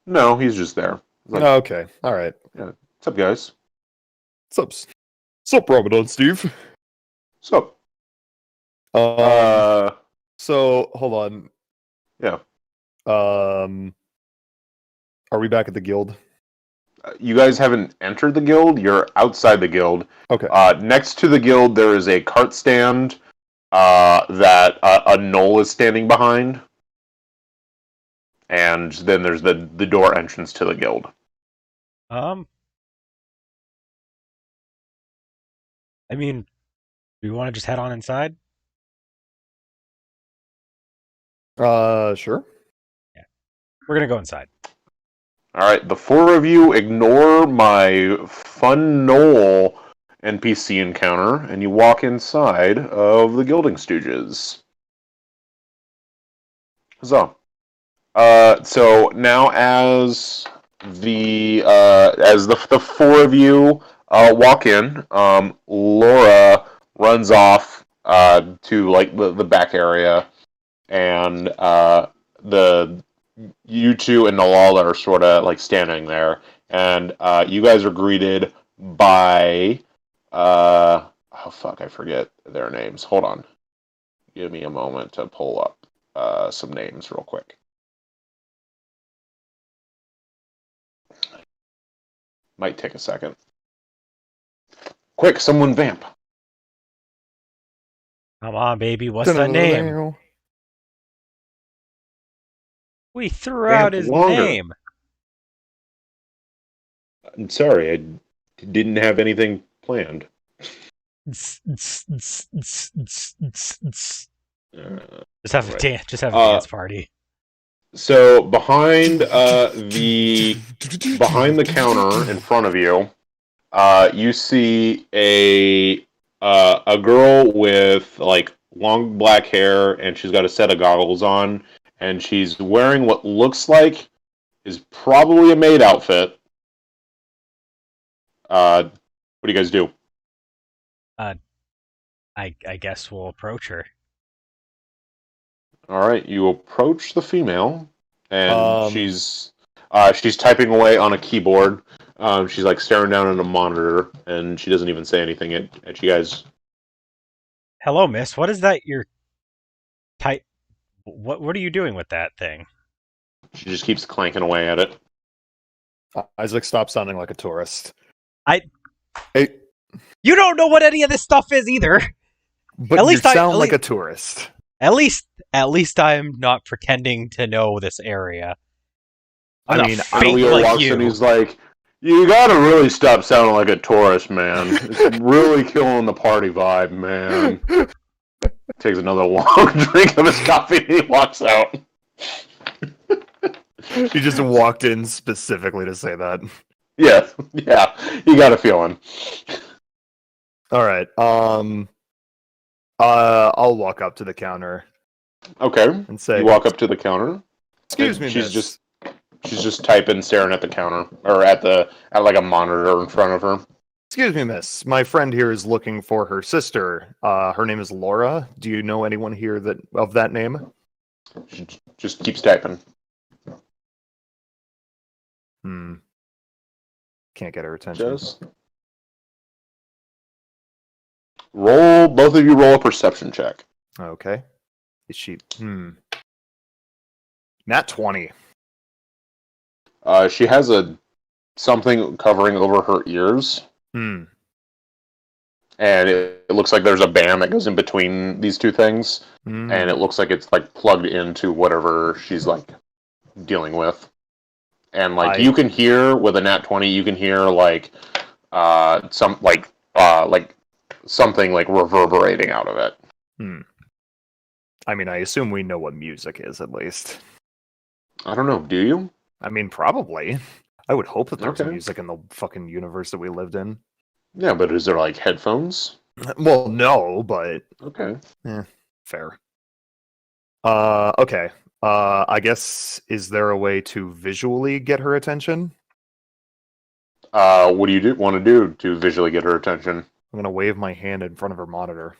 No, he's just there. Like, Oh, okay. All right. what's up, guys? What's up, Ramadan, Steve? What's up? So hold on. Yeah. Are we back at the guild? You guys haven't entered the guild. You're outside the guild. Okay. Next to the guild, there is a cart stand that a knoll is standing behind. And then there's the door entrance to the guild. I mean, do we want to just head on inside? Sure. Yeah. We're gonna go inside. Alright, the four of you ignore my fun knoll NPC encounter, and you walk inside of the Guilden Stooges. Huzzah. So now as the four of you walk in, Lora runs off to like the back area, and you two and Nelala are sort of like standing there, and you guys are greeted by oh fuck, I forget their names. Hold on, give me a moment to pull up some names real quick. Might take a second. Quick, someone vamp. Come on, baby. What's that name? We threw out his name. I'm sorry, I didn't have anything planned. Just have a dance party. So behind behind the counter in front of you, you see a girl with like long black hair, and she's got a set of goggles on, and she's wearing what looks like is probably a maid outfit. What do you guys do? I guess we'll approach her. All right, you approach the female, and she's typing away on a keyboard. She's like staring down at a monitor, and she doesn't even say anything at you guys. Hello, miss. What is that? Your type? What are you doing with that thing? She just keeps clanking away at it. Isaac, stop sounding like a tourist. You don't know what any of this stuff is either. But you sound like a tourist. At least I'm not pretending to know this area. Leo walks in, he's like, "You gotta really stop sounding like a tourist, man. It's really killing the party vibe, man." Takes another long drink of his coffee and he walks out. He just walked in specifically to say that. Yeah, you got a feeling. All right. I'll walk up to the counter. Okay. And say, you walk up to the counter. Excuse me, She's just typing, staring at the counter, or at like a monitor in front of her. Excuse me, miss. My friend here is looking for her sister. Her name is Lora. Do you know anyone here of that name? She just keeps typing. Can't get her attention. Both of you roll a perception check. Okay. Is she... Nat 20. She has something covering over her ears. And it looks like there's a band that goes in between these two things. And it looks like it's like plugged into whatever she's like dealing with. And like you can hear with a nat 20, you can hear like something like reverberating out of it. I mean, I assume we know what music is, at least. I don't know. Do you? I mean, probably. I would hope that there's Okay. music in the fucking universe that we lived in. Yeah, but is there like headphones? Well, no, but Okay. fair. Okay. I guess, is there a way to visually get her attention? What do you want to do to visually get her attention? I'm gonna wave my hand in front of her monitor.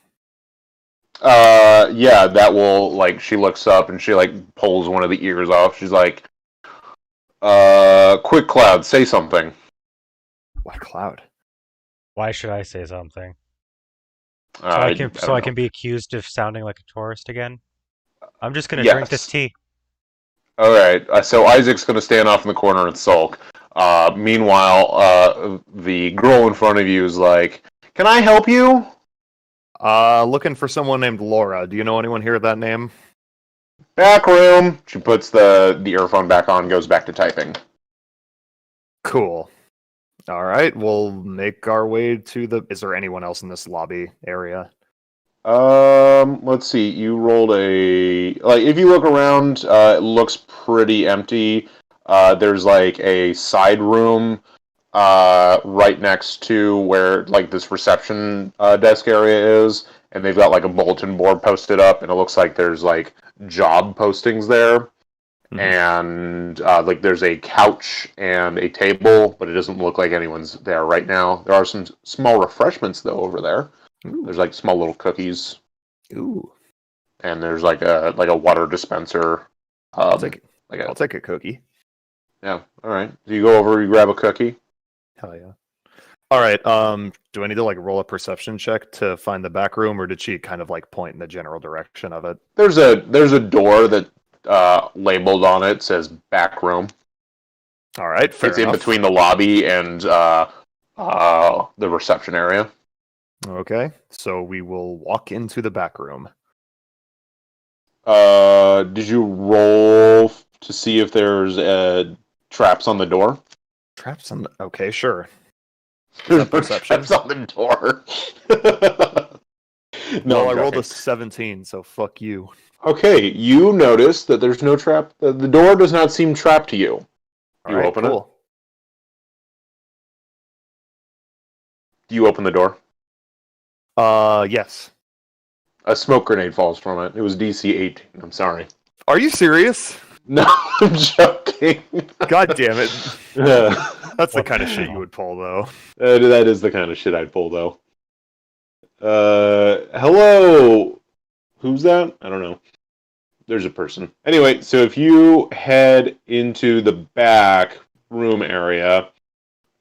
Yeah, that will, like, she looks up and she, like, pulls one of the ears off. She's like, quick, Cloud, say something. What cloud? Why should I say something? So I I don't can know. be accused of sounding like a tourist again? I'm just gonna Yes. drink this tea. All right, so Isaac's going to stand off in the corner and sulk. Meanwhile, the girl in front of you is like, "Can I help you?" Looking for someone named Lora. Do you know anyone here with that name? Back room. She puts the earphone back on, goes back to typing. Cool. All right, we'll make our way to the... Is there anyone else in this lobby area? Let's see. You rolled a, like, if you look around, it looks pretty empty. There's like a side room right next to where like this reception desk area is, and they've got like a bulletin board posted up, and it looks like there's like job postings there. Mhm. And like there's a couch and a table, but it doesn't look like anyone's there right now. There are some small refreshments though over there. Ooh. There's like small little cookies, Ooh. and there's like a water dispenser. I'll take it. Like a, I'll take a cookie. yeah. All right. So you go over, you grab a cookie. Hell yeah. All right. Do I need to like roll a perception check to find the back room, or did she kind of like point in the general direction of it? There's a door that labeled on it says back room. All right. Fair It's enough. in between the lobby and the reception area. Okay. So we will walk into the back room. Did you roll to see if there's traps on the door? Traps on. Okay, sure. There's that perception? traps on the door. No, Well, I'm I rolled a joking. 17, so fuck you. Okay, you notice that there's no trap. The door does not seem trapped to you. All You right, open it? cool. Do you open the door? Yes. A smoke grenade falls from it. It was DC 18. I'm sorry. Are you serious? No, I'm joking. God damn it. Yeah. That's the kind of shit you would pull, though. That is the kind of shit I'd pull, though. Hello? Who's that? I don't know. There's a person. Anyway, so if you head into the back room area,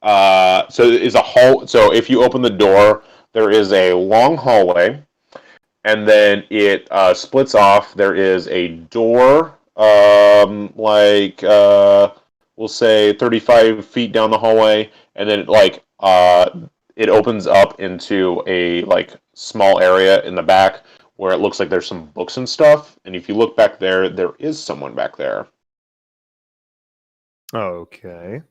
so is a hall. So if you open the door, there is a long hallway, and then it splits off. There is a door, we'll say 35 feet down the hallway, and then it opens up into a like small area in the back where it looks like there's some books and stuff. And if you look back there, there is someone back there. Okay.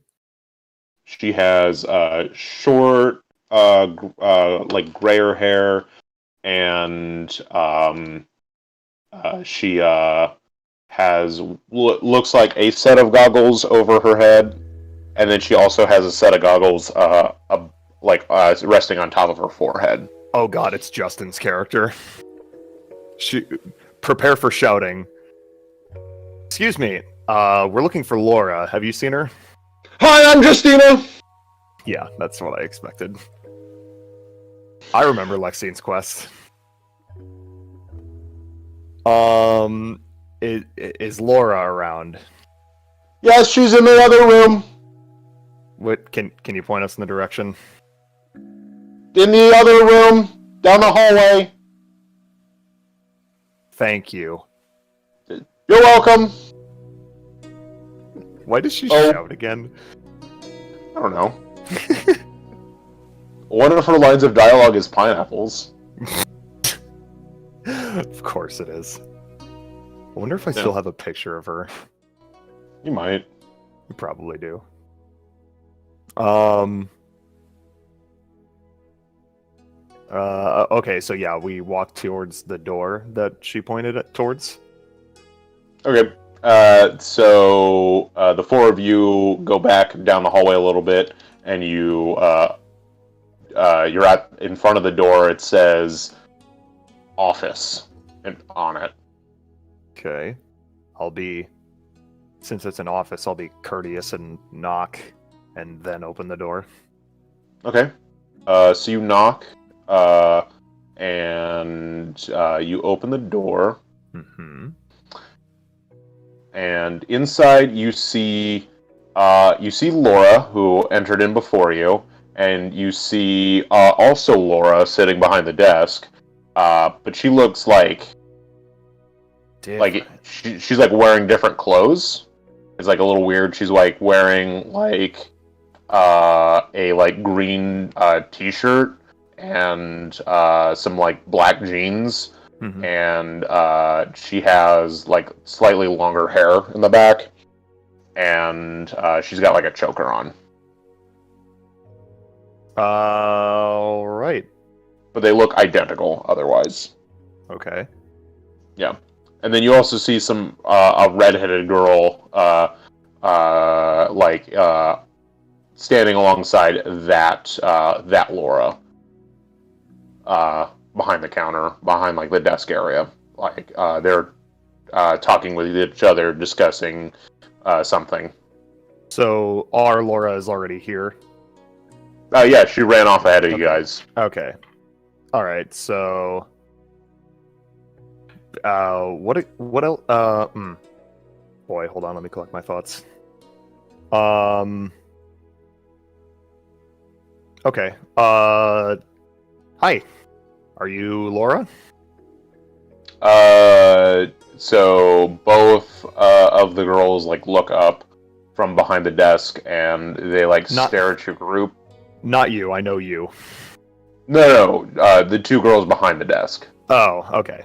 She has short, like grayer hair, and she has looks like a set of goggles over her head, and then she also has a set of goggles resting on top of her forehead. Oh god, it's Justin's character. Prepare for shouting. Excuse me. We're looking for Lora. Have you seen her? Hi, I'm Justina. Yeah, that's what I expected. I remember Lexine's quest. Is Lora around? Yes, she's in the other room. What can you point us in the direction? In the other room, down the hallway. Thank you. You're welcome. Why does she Oh. shout again? I don't know. One of her lines of dialogue is pineapples. Of course it is. I wonder if I Yeah. still have a picture of her. You might. You probably do. Okay, so yeah, we walk towards the door that she pointed towards. Okay. So the four of you go back down the hallway a little bit, and you're in front of the door. It says "office" on it. Okay. Since it's an office, I'll be courteous and knock, and then open the door. Okay. So you knock, and you open the door. Mm-hmm. And inside you see Lora, who entered in before you, and you see also Lora sitting behind the desk, but she looks like she's like wearing different clothes. It's like a little weird. She's like wearing like a like green t-shirt and some like black jeans. Mm-hmm. And she has like slightly longer hair in the back, and she's got like a choker on. All right. But they look identical otherwise. Okay. Yeah. And then you also see some a redheaded girl standing alongside that Lora behind the counter, behind like the desk area. Like they're talking with each other, discussing something. So our Lora is already here. Yeah, she ran off ahead of you guys. Okay. All right. So, what else? Boy, hold on. Let me collect my thoughts. Okay. Hi. Are you Lora? So both of the girls like look up from behind the desk, and they like stare at your group. Not you. I know you. No, the two girls behind the desk. Oh, okay.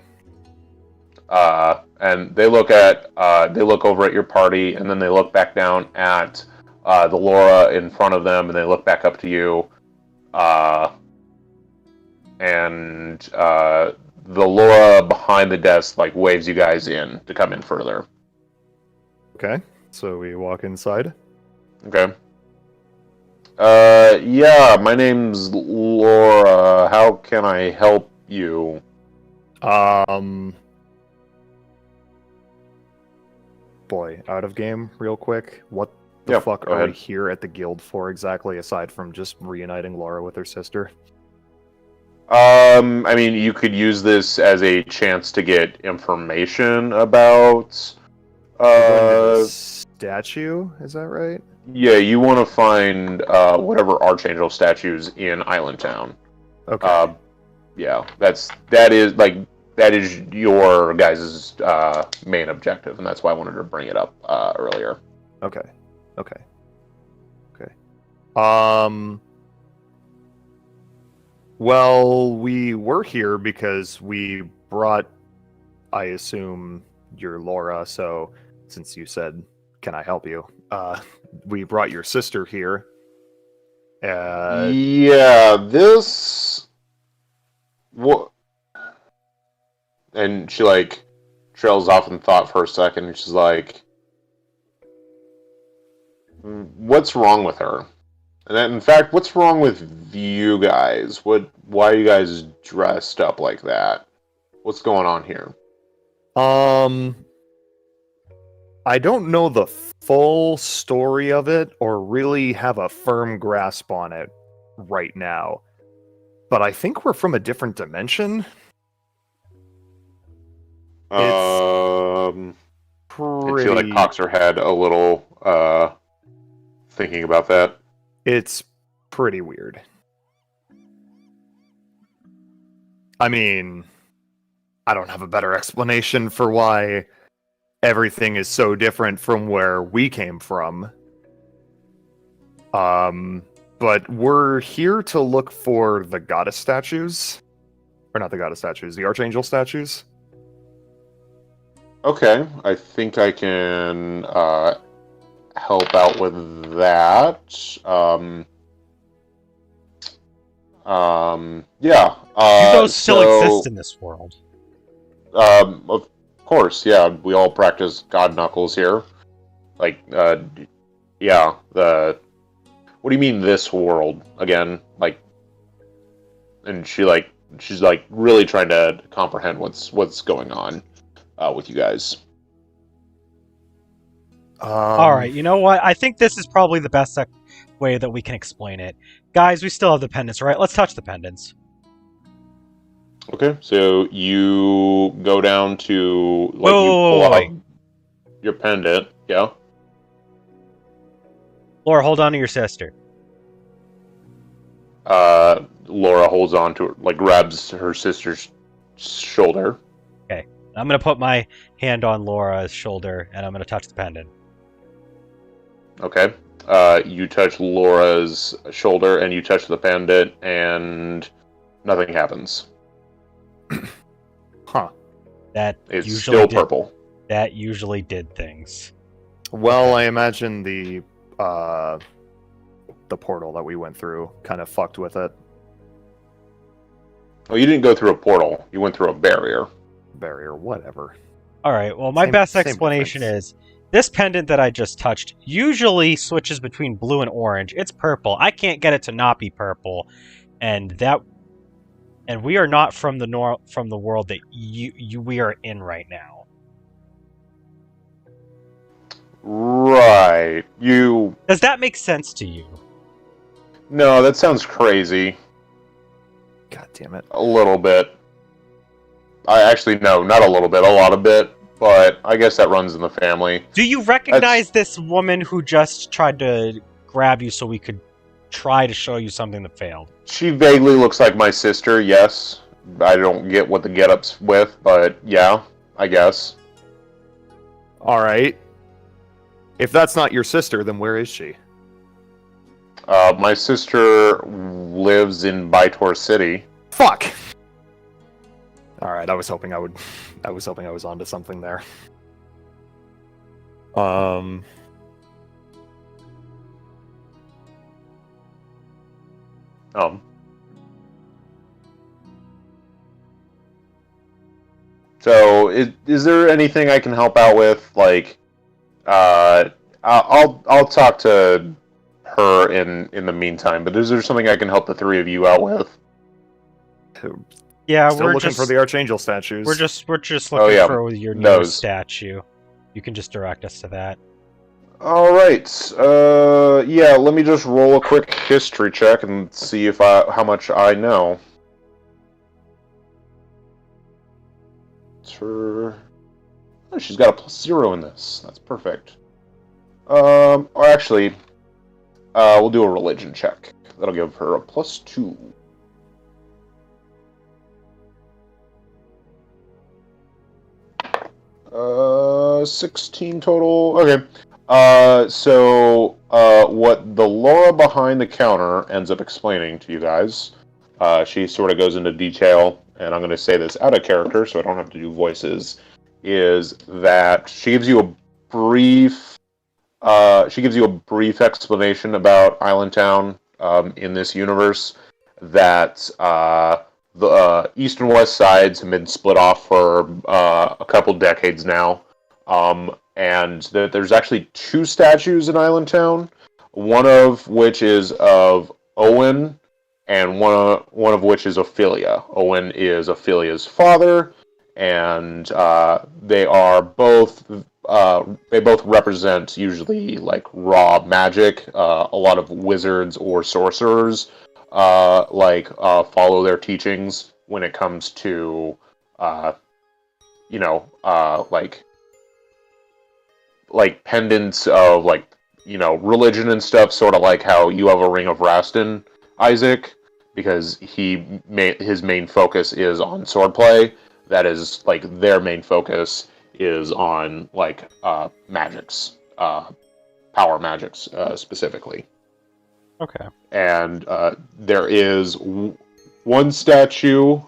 And they look over at your party, and then they look back down at the Lora in front of them, and they look back up to you. And the Lora behind the desk like waves you guys in to come in further. Okay. So we walk inside. Okay. Yeah, my name's Lora. How can I help you? Boy, out of game real quick. What the fuck are we here at the guild for exactly, aside from just reuniting Lora with her sister? I mean, you could use this as a chance to get information about statue, is that right? Yeah, you want to find whatever Archangel statues in Island Town. Okay. Yeah, that is your guys' main objective, and that's why I wanted to bring it up earlier. Okay. Well, we were here because we brought, I assume, your Lora, so since you said, can I help you? We brought your sister here. Yeah, this... What? And she, like, trails off in thought for a second, and she's like, what's wrong with her? And then, in fact, what's wrong with you guys? Why are you guys dressed up like that? What's going on here? I don't know the full story of it, or really have a firm grasp on it right now. But I think we're from a different dimension. And she like cocks her head a little, thinking about that. It's pretty weird. I mean, I don't have a better explanation for why everything is so different from where we came from. But we're here to look for the goddess statues. Or not the goddess statues, the archangel statues. Okay, I think I can help out with that. Yeah. Do those still exist in this world? Of course, yeah. We all practice God Knuckles here. Like, yeah, what do you mean this world again? Like, and she's like really trying to comprehend what's going on with you guys. All right, you know what? I think this is probably the best way that we can explain it. Guys, we still have the pendants, right? Let's touch the pendants. Okay, so you go down to like Whoa, you pull whoa, out whoa. your pendant, yeah. Lora, hold on to your sister. Lora holds on to her, like grabs her sister's shoulder. Okay, I'm gonna put my hand on Laura's shoulder, and I'm gonna touch the pendant. Okay. You touch Laura's shoulder, and you touch the pendant, and nothing happens. Huh. That It's usually still did, purple. That usually did things. Well, I imagine the portal that we went through kind of fucked with it. Well, you didn't go through a portal. You went through a barrier. Barrier, whatever. All right. Well, my best explanation is this pendant that I just touched usually switches between blue and orange. It's purple. I can't get it to not be purple, and we are not from the world that we are in right now. Right. You. Does that make sense to you? No, that sounds crazy. God damn it. A little bit. No, not a little bit. A lot of bit. But I guess that runs in the family. Do you recognize this woman who just tried to grab you so we could try to show you something that failed? She vaguely looks like my sister, yes. I don't get what the get-up's with, but yeah, I guess. Alright. If that's not your sister, then where is she? My sister lives in Baitor City. Fuck! Alright, I was hoping I was onto something there. So, is there anything I can help out with? Like, I'll talk to her in the meantime. But is there something I can help the three of you out with? Yeah, Still we're looking just for the Archangel statues. we're just looking for your new those. statue. You can just direct us to that. All right. Yeah. Let me just roll a quick history check and see how much I know. Oh, she's got a +0 in this. That's perfect. Or actually, we'll do a religion check. That'll give her a +2. Uh, 16 total. Okay. So what the Lora behind the counter ends up explaining to you guys, she sort of goes into detail, and I'm going to say this out of character, so I don't have to do voices, is that she gives you a brief explanation about Islandtown in this universe, that the east and west sides have been split off for a couple decades now, and that there's actually 2 statues in Islandtown, one of which is of Owen, and one of which is Ophelia. Owen is Ophelia's father, and they both represent usually like raw magic. A lot of wizards or sorcerers follow their teachings when it comes to like pendants of religion and stuff, sort of like how you have a ring of Rastin, Isaac, because his main focus is on swordplay. That is like their main focus is on magics, power magics specifically. Okay. And there is one statue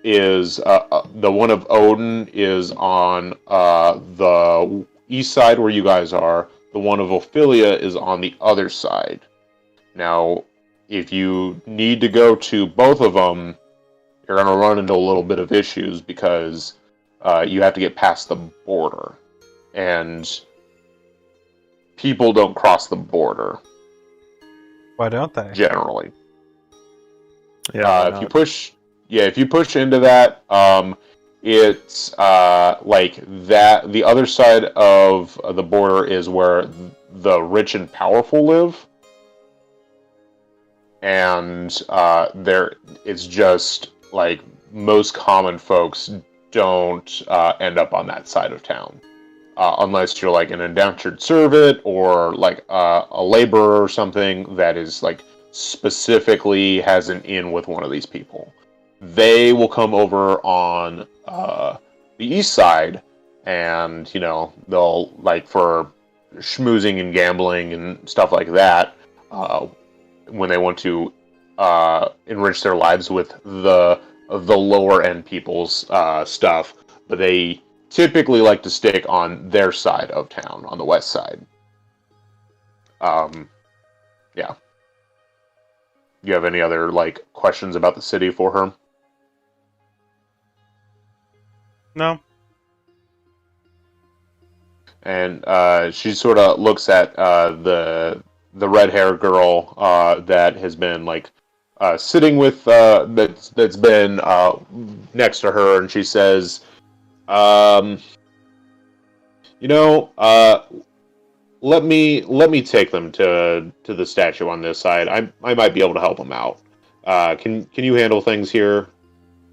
is the one of Odin is on the east side where you guys are. The one of Ophelia is on the other side. Now, if you need to go to both of them, you're going to run into a little bit of issues because you have to get past the border. And people don't cross the border. Why don't they? Generally. Yeah. If you push into that, it's like that. The other side of the border is where the rich and powerful live, and it's just like most common folks don't end up on that side of town, unless you're like an indentured servant or like a laborer or something that is like specifically has an in with one of these people. They will come over on the east side, and they'll like for schmoozing and gambling and stuff like that. When they want to enrich their lives with the lower end people's stuff, but they typically like to stick on their side of town, on the west side. Yeah. You have any other like questions about the city for her? No. And she sort of looks at the red-haired girl that has been like sitting with that's been next to her, and she says, let me take them to the statue on this side. I might be able to help them out. Can you handle things here?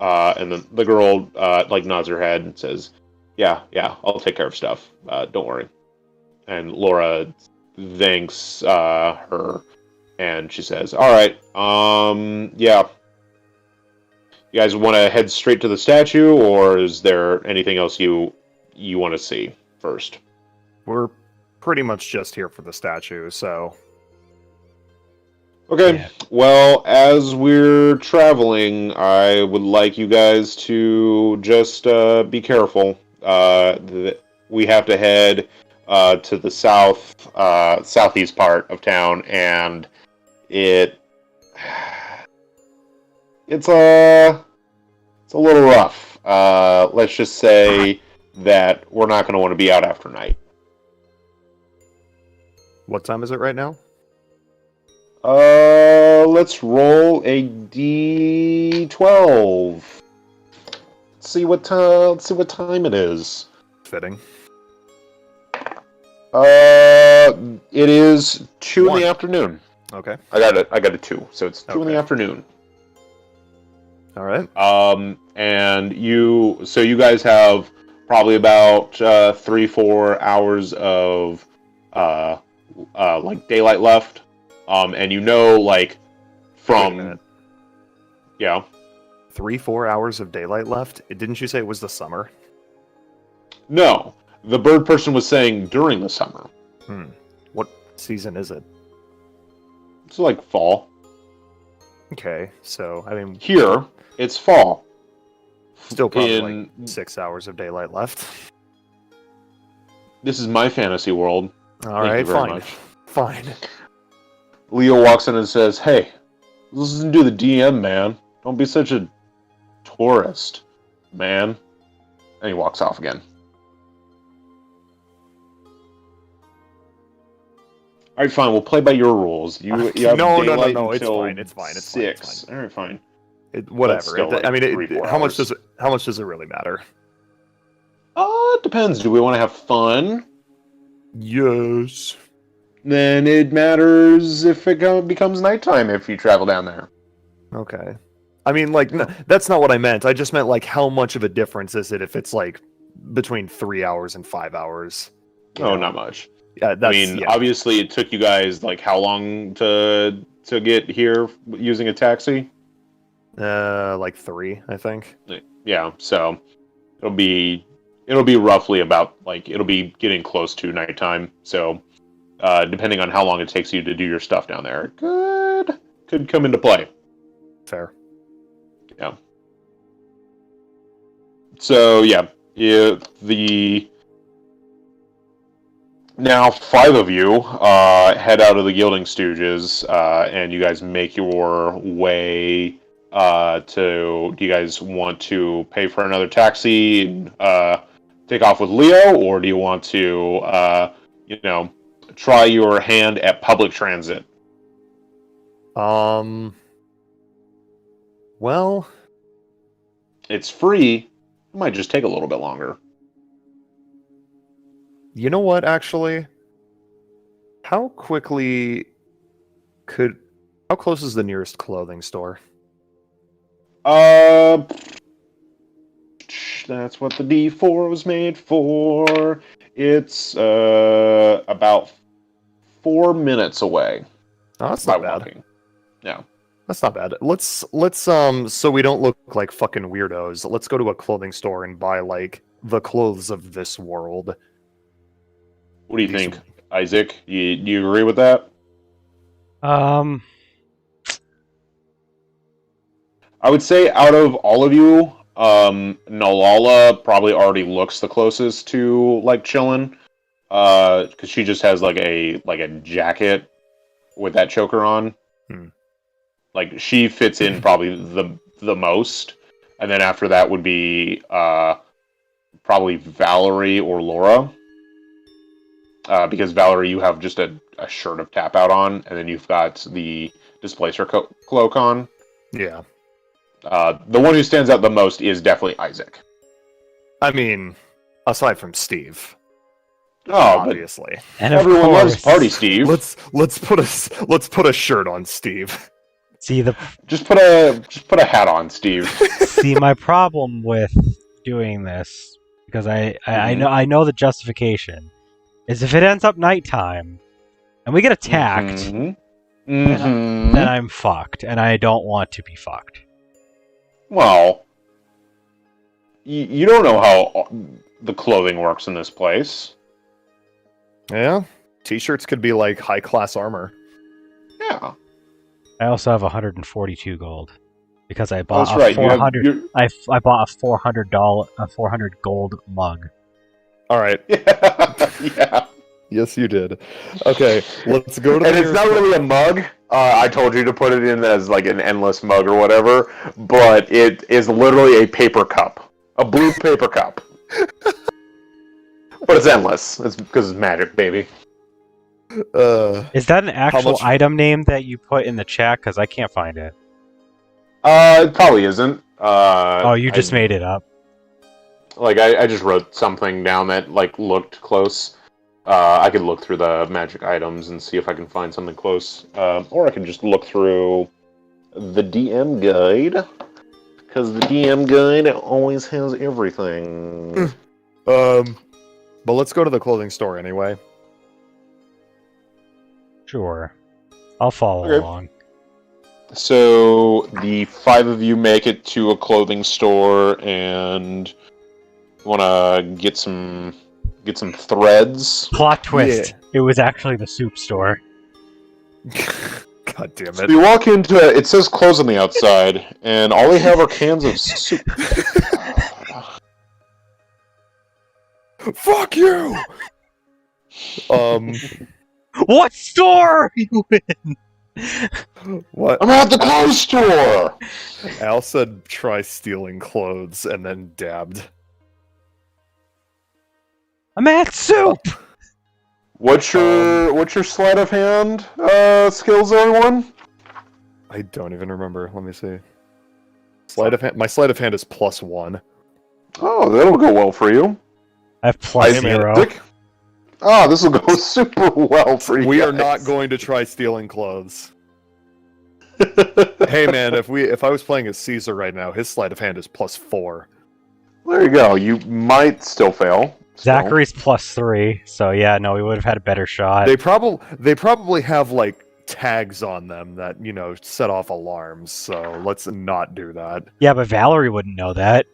And then the girl like nods her head and says, "Yeah, I'll take care of stuff. Don't worry." And Lora thanks her, and she says, "All right, yeah. You guys want to head straight to the statue, or is there anything else you want to see first?" We're pretty much just here for the statue, so... Okay, Yeah. well, as we're traveling, I would like you guys to just be careful. We have to head to the southeast part of town, and it's a little rough. Let's just say that we're not going to want to be out after night. What time is it right now? Let's roll a d12. Let's see what time it is. Fitting. It is 2 in 1. the afternoon. Okay. I got a 2, so it's 2 in the Okay. afternoon. All right. And you guys have probably about 3-4 hours of like daylight left. And Wait a like from minute. yeah. 3-4 hours of daylight left? Didn't you say it was the summer? No, the bird person was saying during the summer. What season is it? It's like fall. Okay, so, I mean... Here, it's fall. Still probably in- like 6 hours of daylight left. This is my fantasy world. All Thank you right, very fine. much. Fine. Leo walks in and says, "Hey, listen to the DM, man. Don't be such a tourist, man." And he walks off again. All right, fine. We'll play by your rules. You have No, daylight it's until fine, it's fine, it's fine, it's 6. fine. All right, fine. Whatever. still like I mean, 3-4 how much hours. does it really matter? It depends. Do we want to have fun? Yes. Then it matters if it becomes nighttime if you travel down there. Okay. I mean, like, that's not what I meant. I just meant, like, how much of a difference is it if it's, like, between 3 hours and 5 hours? You Oh, know? not much. Yeah, that's, I mean, yeah. obviously, it took you guys like how long to get here using a taxi? Like 3, I think. Yeah, so it'll be roughly about like it'll be getting close to nighttime. So depending on how long it takes you to do your stuff down there, could come into play. Fair. Yeah. So yeah, now 5 of you head out of the Guilden Stooges, and you guys make your way do you guys want to pay for another taxi and take off with Leo, or do you want to try your hand at public transit? Well, it's free. It might just take a little bit longer. You know what, actually? How close is the nearest clothing store? That's what the D4 was made for. It's about 4 minutes away. Oh, that's not bad. Walking. Yeah. That's not bad. Let's so we don't look like fucking weirdos. Let's go to a clothing store and buy like the clothes of this world. What do you think, Isaac? Do you agree with that? Um, I would say out of all of you, Nelala probably already looks the closest to like chillin', because she just has like a jacket with that choker on. Like she fits in probably the most, and then after that would be probably Valerie or Lora. Because Valerie, you have just a shirt of tap out on, and then you've got the displacer cloak on. Yeah. The one who stands out the most is definitely Isaac. I mean, aside from Steve. Oh, obviously. And everyone loves Party Steve. Let's put a shirt on Steve. See just put a hat on, Steve. See, my problem with doing this, because I know the justification, is if it ends up nighttime and we get attacked, then I'm fucked, and I don't want to be fucked. Well, you don't know how the clothing works in this place. Yeah, t-shirts could be like high-class armor. Yeah. I also have 142 gold because I bought That's right. 400. I bought a $400 gold mug. All right. Yeah. Yes, you did. Okay, let's go to. And it's not really a mug. I told you to put it in as like an endless mug or whatever, but it is literally a paper cup, a blue paper cup. But it's endless. It's because it's magic, baby. Is that an actual item name that you put in the chat? Because I can't find it. It probably isn't. You just made it up. Like I just wrote something down that like looked close. I could look through the magic items and see if I can find something close, or I can just look through the DM guide, because the DM guide always has everything. But let's go to the clothing store anyway. Sure, I'll follow along. So the 5 of you make it to a clothing store and want to get some threads. Plot twist. Yeah. It was actually the soup store. God damn it. So you walk into it, it says clothes on the outside, and all they have are cans of soup. Fuck you! What store are you in? What? I'm at the clothes store! Al said try stealing clothes and then dabbed. I'm at soup! What's your sleight of hand skills, everyone? I don't even remember. Let me see. My sleight of hand is +1. Oh, that'll go well for you. I have +0. Oh, this will go super well for you. We are not going to try stealing clothes. Hey man, if I was playing as Caesar right now, his sleight of hand is +4. There you go. You might still fail. Zachary's +3, so yeah, no, we would have had a better shot. They probably have like tags on them that, set off alarms, so let's not do that. Yeah, but Valerie wouldn't know that.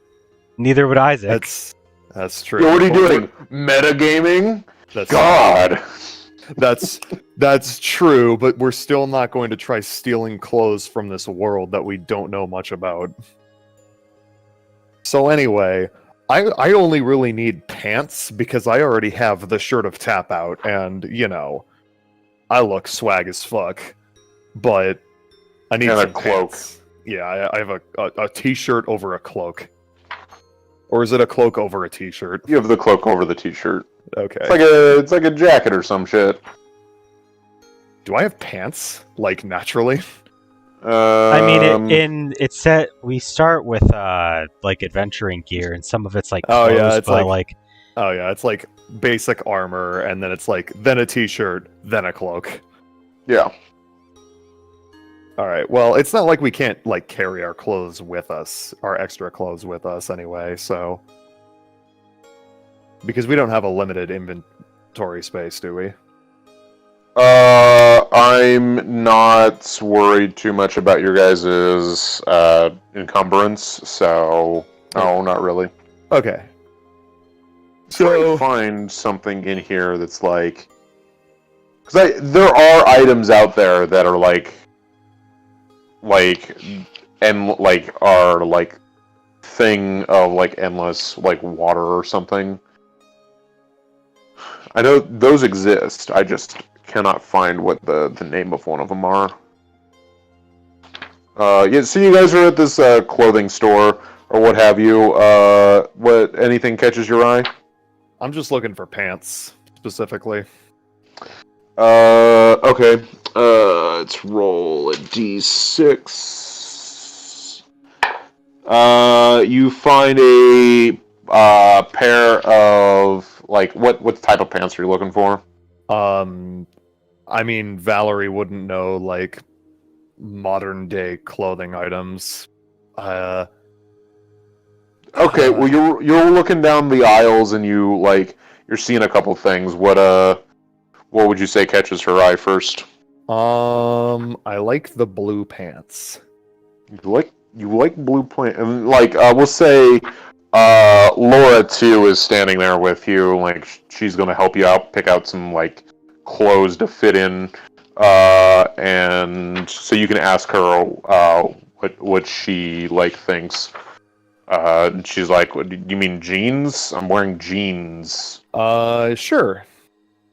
Neither would Isaac. That's true. Yo, what are you doing? Metagaming? God. That's true, but we're still not going to try stealing clothes from this world that we don't know much about. So anyway, I only really need pants because I already have the shirt of tap out, and I look swag as fuck. But I need some cloak. pants. Yeah, I have a t-shirt over a cloak. Or is it a cloak over a t-shirt? You have the cloak over the t-shirt. Okay. It's like a jacket or some shit. Do I have pants? Like, naturally? I mean, it's set. We start with like adventuring gear, and some of it's like Oh, clothes, yeah, it's but like- Oh yeah, it's like basic armor, and then it's like, then a t-shirt, then a cloak. Yeah. Alright, well, it's not like we can't, like, carry our clothes with us, our extra clothes with us anyway, so... Because we don't have a limited inventory space, do we? I'm not worried too much about your guys' encumbrance, so no, not really. Okay. Try to find something in here that's like, because there are items out there that are are like thing of like endless like water or something. I know those exist. I just cannot find what the name of one of them are. Yeah, so you guys are at this clothing store or what have you. What anything catches your eye? I'm just looking for pants, specifically. Okay. Let's roll a d6. You find a pair of like what type of pants are you looking for? I mean, Valerie wouldn't know, like, modern day clothing items. Okay, well you're looking down the aisles and you're seeing a couple things. What would you say catches her eye first? I like the blue pants. You like blue pants, and we'll say Lora too is standing there with you. Like she's gonna help you out, pick out some like clothes to fit in, and so you can ask her what she like thinks. She's like, "What, do you mean jeans? I'm wearing jeans." Sure.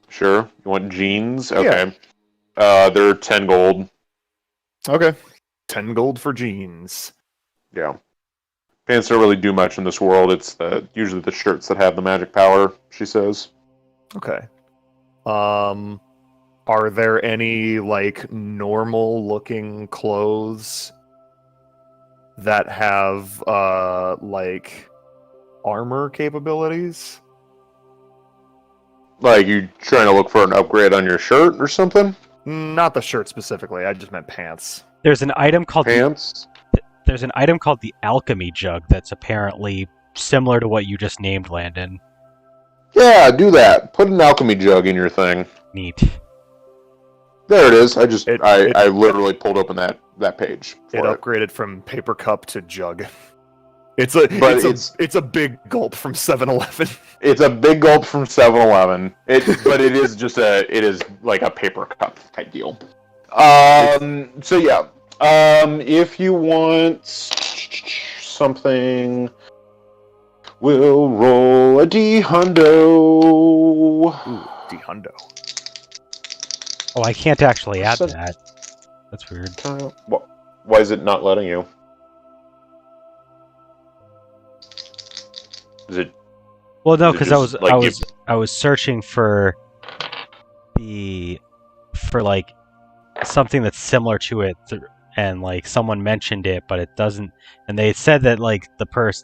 Sure. You want jeans? Okay. They're 10 gold. Okay. 10 gold for jeans. Yeah. Pants don't really do much in this world. It's usually the shirts that have the magic power, she says. Okay. Are there any, like, normal looking clothes that have, like, armor capabilities? Like, you trying to look for an upgrade on your shirt or something? Not the shirt specifically, I just meant pants. There's an item called Pants? There's an item called the Alchemy Jug that's apparently similar to what you just named, Landon. Yeah, do that. Put an alchemy jug in your thing. Neat. There it is. I literally pulled open that page. It For upgraded from paper cup to jug. It's a big gulp from 7-Eleven. It's a big gulp from 7-Eleven. But it is like a paper cup type deal. So yeah. If you want something, we'll roll a D-hundo. Ooh, D-hundo. Oh, I can't actually add that. That's weird. Why is it not letting you? Is it? Well, no, Is it because just, like, I was searching for like something that's similar to it, and like someone mentioned it, but it doesn't. And they said that like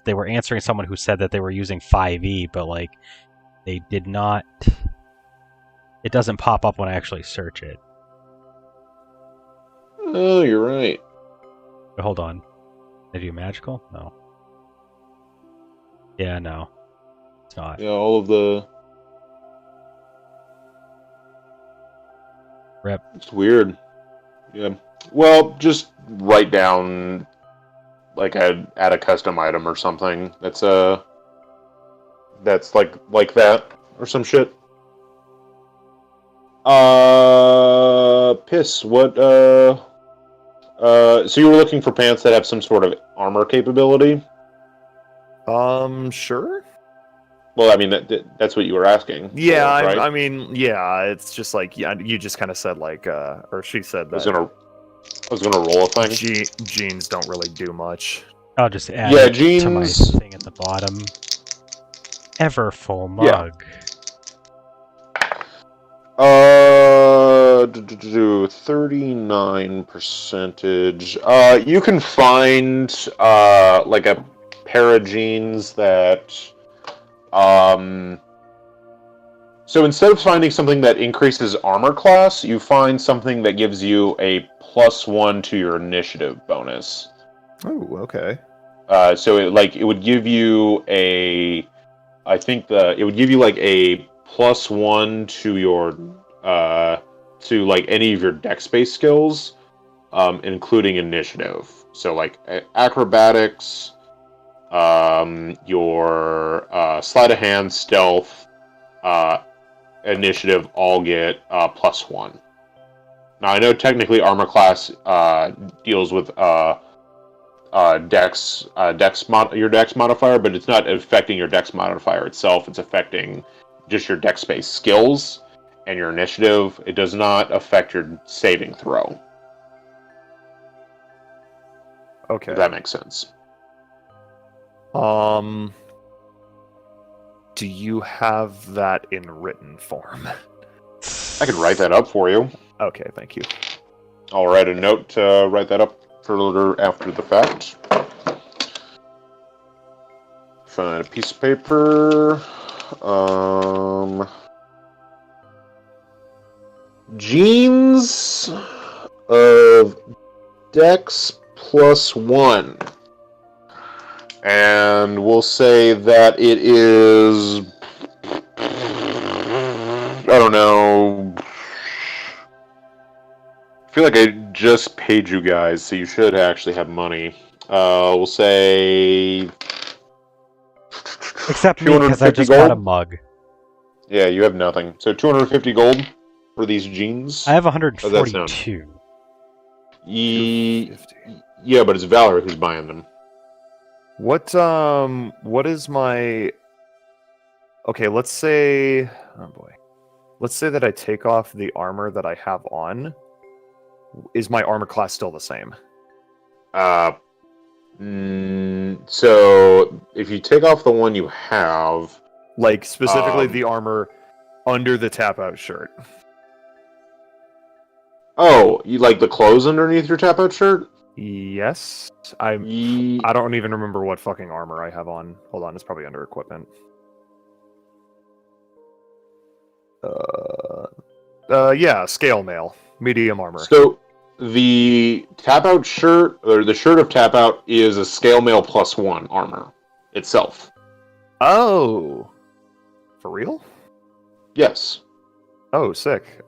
they were answering someone who said that they were using 5e, but like they did not. It doesn't pop up when I actually search it. Oh, you're right. But hold on. Did you magical? No. Yeah, no. It's not. Yeah, all of the. Rep. It's weird. Yeah. Well, just write down add a custom item or something. That's like that or some shit. Piss. What? So you were looking for pants that have some sort of armor capability? Sure. Well, I mean that's what you were asking. Yeah, right? I mean, yeah, it's just like, yeah, you just kind of said like, or she said that. I was gonna roll a thing. Jeans don't really do much. I'll just add Yeah, it to my jeans. thing at the bottom. Ever full mug. Yeah. 39%. You can find like a pair of jeans that so instead of finding something that increases armor class, you find something that gives you a +1 to your initiative bonus. Oh, okay. So it would give you a, I think it would give you like a +1 to your to like any of your dex-based skills, including initiative. So like acrobatics, your sleight of hand, stealth, initiative all get +1. Now I know technically armor class deals with dex your dex modifier, but it's not affecting your dex modifier itself. It's affecting just your dex-based skills and your initiative. It does not affect your saving throw. Okay. If that makes sense. Do you have that in written form? I could write that up for you. Okay, thank you. I'll write a note to write that up further after the fact. Find a piece of paper. Genes of Dex +1. And we'll say that it is, I don't know. I feel like I just paid you guys, so you should actually have money. We'll say Except me, because I just got a mug. Yeah, you have nothing. So 250 gold for these jeans. I have 142. Yeah, but it's Valerie who's buying them. What is my... Okay, let's say... Oh boy. Let's say that I take off the armor that I have on. Is my armor class still the same? So if you take off the one you have... Like, specifically the armor under the tap-out shirt. Oh, you like the clothes underneath your tap-out shirt? Yes. I don't even remember what fucking armor I have on. Hold on, it's probably under equipment. Yeah, scale mail. Medium armor. So the tap-out shirt, or the shirt of tap-out, is a scale mail +1 armor itself. Oh! For real? Yes. Oh, sick.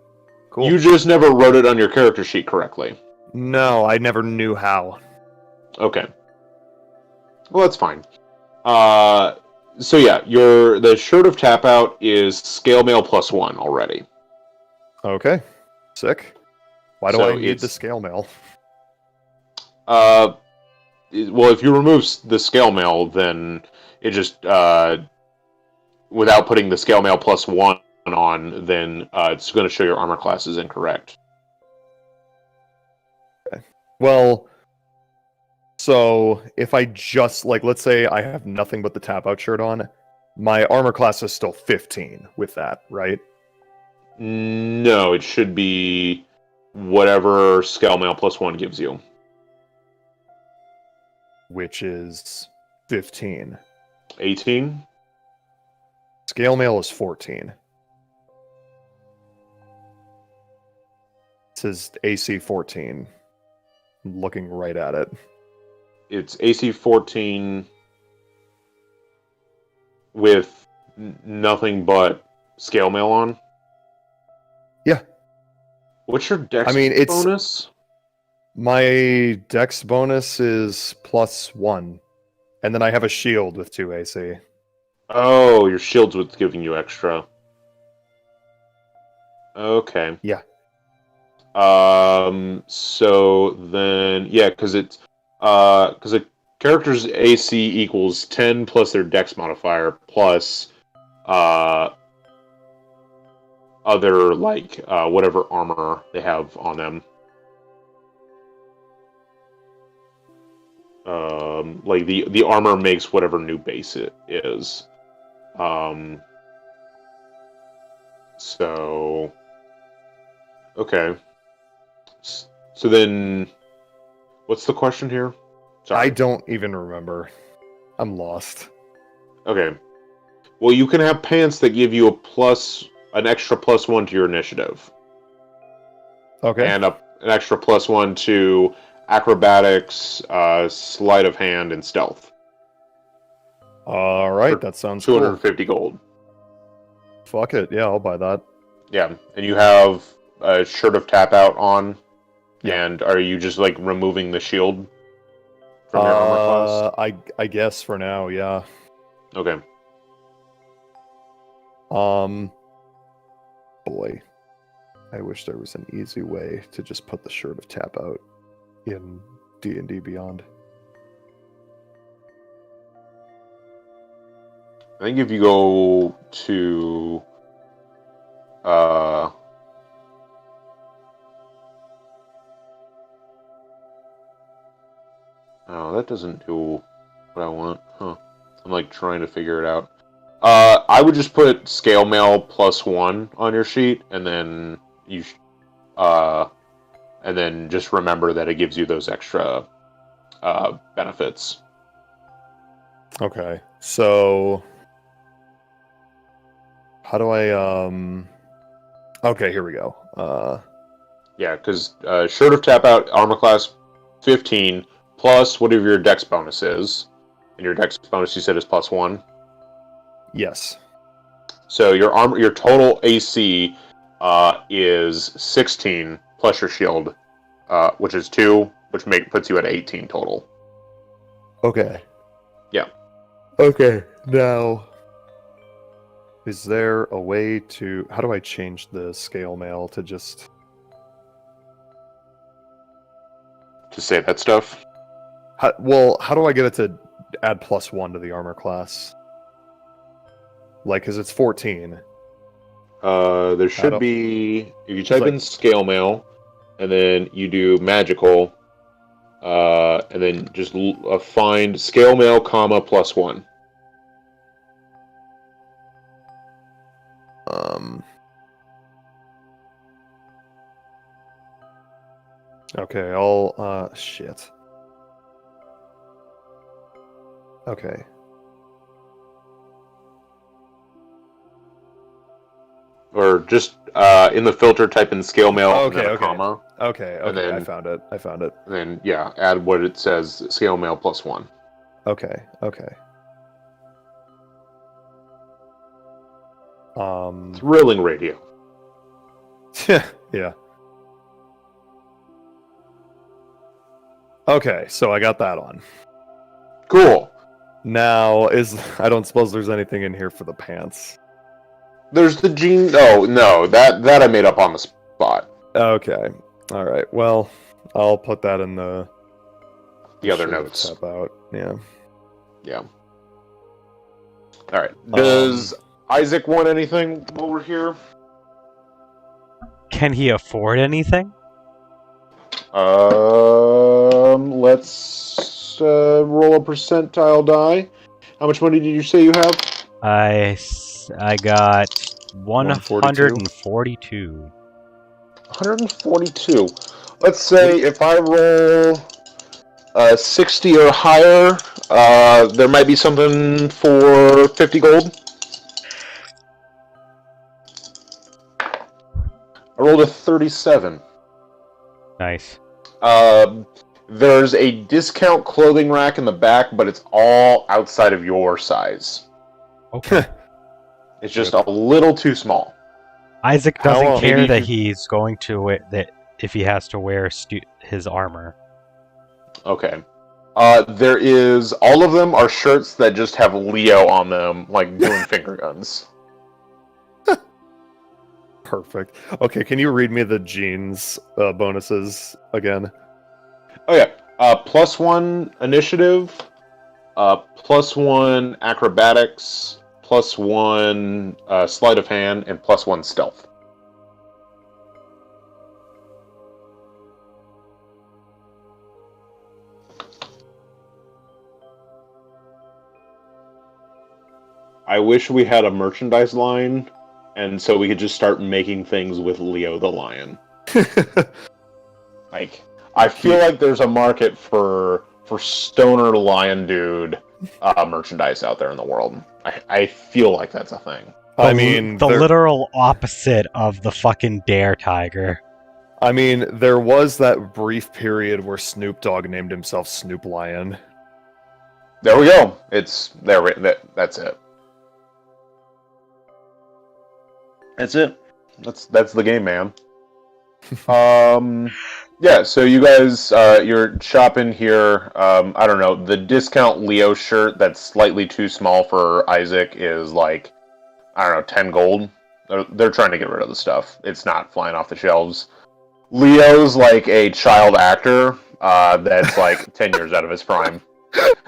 Cool. You just never wrote it on your character sheet correctly. No, I never knew how. Okay. Well, that's fine. So yeah, the shirt of tap out is scale mail +1 already. Okay. Sick. Why do So I need the scale mail? Well, if you remove the scale mail, then it just without putting the scale mail +1 on, then it's going to show your armor class is incorrect. Okay. Well, so if I just, like, let's say I have nothing but the tap-out shirt on, my armor class is still 15 with that, right? No, it should be whatever scale mail +1 gives you. Which is 15. 18? Scale mail is 14. It says AC 14. I'm looking right at it. It's AC 14 with nothing but scale mail on? Yeah. What's your dex it's bonus? My dex bonus is +1. And then I have a shield with 2 AC. Oh, your shield's what's giving you extra. Okay. Yeah. So then, yeah, because a character's AC equals 10 plus their dex modifier plus other, like, whatever armor they have on them. Like the armor makes whatever new base it is. So okay. So then, what's the question here? Sorry. I don't even remember. I'm lost. Okay. Well, you can have pants that give you an extra +1 to your initiative. Okay. And an extra +1 to acrobatics, sleight of hand, and stealth. All right, For that sounds 250 gold. cool. Fuck it. Yeah, I'll buy that. Yeah, and you have a shirt of tap out on. Yeah. And are you just like removing the shield from your armor class? I guess for now, yeah. Okay. Boy, I wish there was an easy way to just put the shirt of tap out in D&D Beyond. I think if you go to oh, that doesn't do what I want. Huh. I'm like trying to figure it out. I would just put scale mail +1 on your sheet, and then and then just remember that it gives you those extra benefits. Okay, so how do I Okay, here we go. Yeah, because shirt of tap out, armor class 15 plus whatever your dex bonus is, and your dex bonus you said is +1. Yes. So your total AC is 16 plus your shield, which is 2, which puts you at 18 total. Okay. Yeah. Okay. Now, is there a way to... How do I change the scale mail to just... To say that stuff? How do I get it to add +1 to the armor class? Like, because it's 14. There should be... If you type in scale mail, and then you do magical, and then just find scale mail, comma, +1. Okay, I'll, shit. Okay. Or just in the filter, type in scale mail and then a Okay. comma. Okay, then- I found it. And then, yeah, add what it says, scale mail +1. Okay. Thrilling radio. Yeah. Okay, so I got that on. Cool. Now, I don't suppose there's anything in here for the pants. There's the jeans. Oh, no, that I made up on the spot. Okay. All right. Well, I'll put that in the other shirt notes. Tap out. Yeah. Yeah. All right. Does Isaac want anything while we're here? Can he afford anything? Let's roll a percentile die. How much money did you say you have? I got 142. 142. Let's say if I roll 60 or higher, there might be something for 50 gold. I rolled a 37. Nice. There's a discount clothing rack in the back, but it's all outside of your size. Okay. It's just a little too small. Isaac doesn't care maybe that he's going to if he has to wear his armor. Okay. There is... All of them are shirts that just have Leo on them, like doing finger guns. Perfect. Okay, can you read me the jeans bonuses again? Oh yeah. +1 initiative, +1 acrobatics, +1 sleight of hand, and +1 stealth. I wish we had a merchandise line, and so we could just start making things with Leo the Lion. Like, I feel like there's a market for stoner lion dude merchandise out there in the world. I feel like that's a thing. I mean, the literal opposite of the fucking dare tiger. I mean, there was that brief period where Snoop Dogg named himself Snoop Lion. There we go. It's there. That's it. That's it. That's the game, man. Yeah. So you guys, you're shopping here. I don't know. The discount Leo shirt that's slightly too small for Isaac is like, I don't know, 10 gold. They're trying to get rid of the stuff. It's not flying off the shelves. Leo's like a child actor that's like 10 years out of his prime.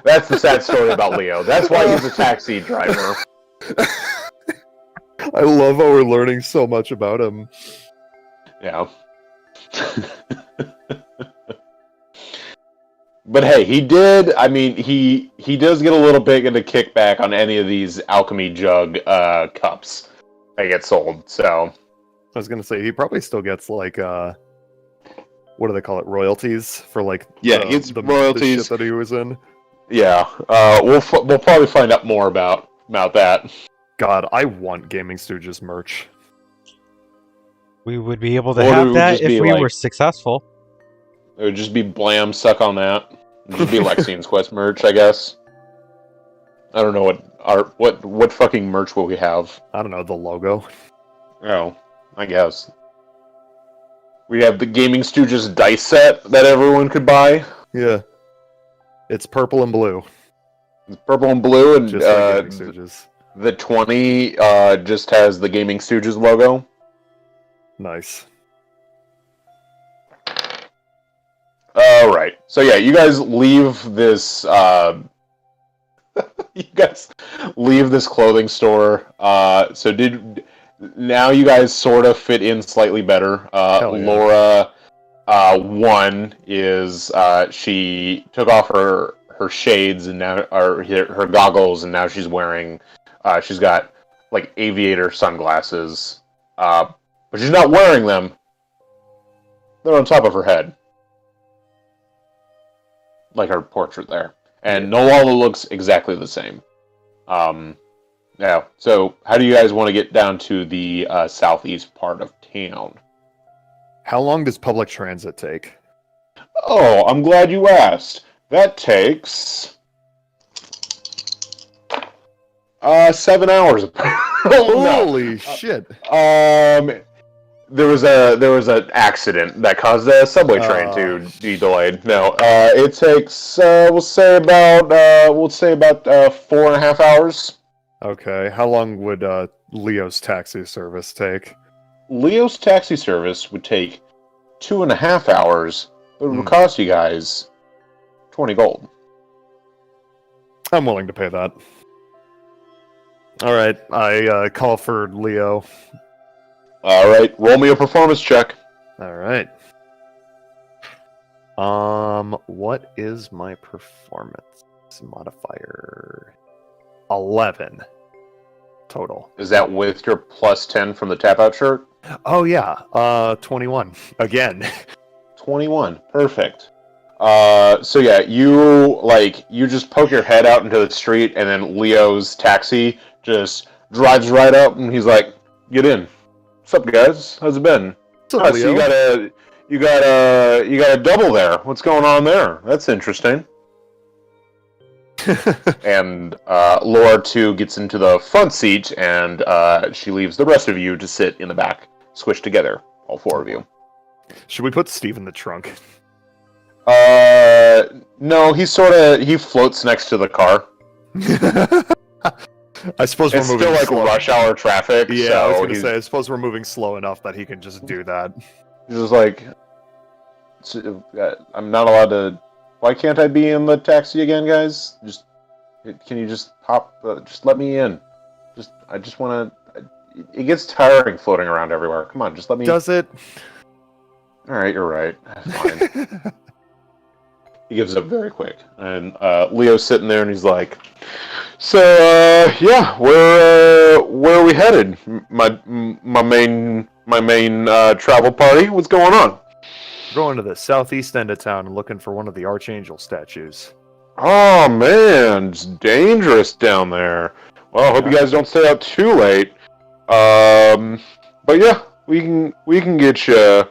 That's the sad story about Leo. That's why he's a taxi driver. I love how we're learning so much about him. Yeah. But hey, he did. I mean, he does get a little bit of a kickback on any of these Alchemy Jug cups that get sold. So I was gonna say he probably still gets like what do they call it? Royalties for like he gets royalties the shit that he was in. Yeah, we'll probably find out more about that. God, I want Gaming Stooges merch. We would be able to have that if we were successful. It would just be blam, suck on that. It'd just be Lexian's Quest merch, I guess. I don't know what fucking merch will we have. I don't know, the logo. Oh, I guess. We have the Gaming Stooges dice set that everyone could buy. Yeah. It's purple and blue. It's purple and blue, and just like Gaming Stooges. The 20 just has the Gaming Stooges logo. Nice. Alright. So yeah, you guys leave this you guys leave this clothing store. Now you guys sort of fit in slightly better. Lora, one is she took off her shades and now, or her goggles, and now she's wearing she's got like aviator sunglasses, but she's not wearing them. They're on top of her head, like her portrait there. And Nelala looks exactly the same. Yeah. So, how do you guys want to get down to the southeast part of town? How long does public transit take? Oh, I'm glad you asked. That takes 7 hours. Holy shit! There was an accident that caused the subway train to be delayed. No, it takes we'll say about 4.5 hours. Okay, how long would Leo's taxi service take? Leo's taxi service would take 2.5 hours, but it would cost you guys 20 gold. I'm willing to pay that. All right, I call for Leo. All right, roll me a performance check. All right. What is my performance modifier? 11 total. Is that with your plus 10 from the tap out shirt? Oh yeah, 21 again. 21, perfect. So yeah, you just poke your head out into the street, and then Leo's taxi just drives right up, and he's like, "Get in. What's up, guys? How's it been? What's up, So Leo? you got a double there. What's going on there? That's interesting." And Lora too gets into the front seat, and she leaves the rest of you to sit in the back, squished together, all four of you. Should we put Steve in the trunk? No, he floats next to the car. I suppose It's we're moving still like slow. rush hour traffic. Yeah, so I was gonna say. I suppose we're moving slow enough that he can just do that. He's just like, I'm not allowed to. Why can't I be in the taxi again, guys? Can you just hop? Just let me in. I just want to. It gets tiring floating around everywhere. Come on, just let me. Does it? All right, you're right. Fine. He gives up very quick, and Leo's sitting there, and he's like, So, yeah, where are we headed? My main travel party. What's going on? We're going to the southeast end of town and looking for one of the Archangel statues. Oh man, it's dangerous down there. Well, I hope you guys don't stay out too late. But yeah, we can get you.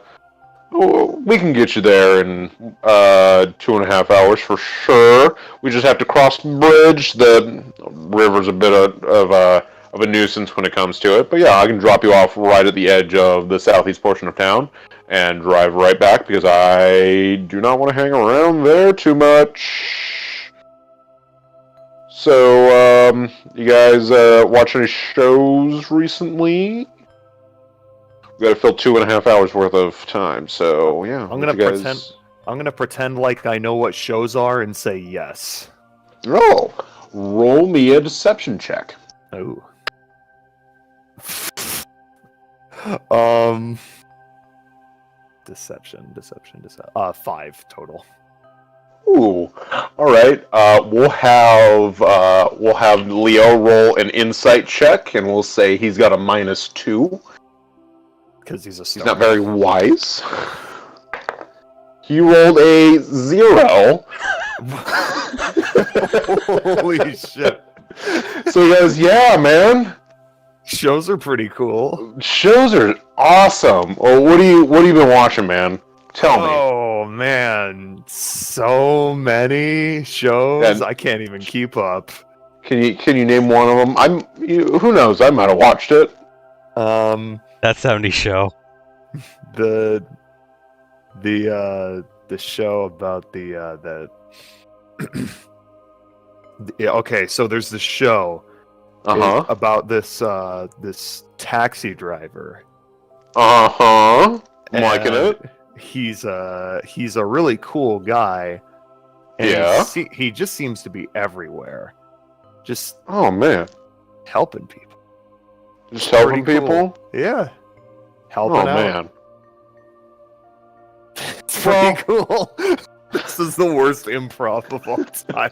We can get you there in 2.5 hours for sure. We just have to cross the bridge. The river's a bit of a nuisance when it comes to it. But yeah, I can drop you off right at the edge of the southeast portion of town and drive right back because I do not want to hang around there too much. So, you guys watch any shows recently? We gotta fill 2.5 hours worth of time, so yeah. I'm gonna pretend like I know what shows are and say yes. Oh, roll me a deception check. Oh. Deception. 5 total. Ooh, all right. We'll have Leo roll an insight check, and we'll say he's got a -2 because he's He's not very wise. He rolled a 0. Holy shit! So he goes, "Yeah, man, shows are pretty cool. Shows are awesome." Well, what do you been watching, man? Tell me. Oh man, so many shows. And I can't even keep up. Can you name one of them? Who knows? I might have watched it. That 70s show. The show about the yeah, okay, so there's the show about this taxi driver. I'm liking it. He's a really cool guy. And yeah. He just seems to be everywhere. Just oh man, helping people. Just helping people. Cool. Yeah, helping out. Man, it's pretty cool. This is the worst improv of all time.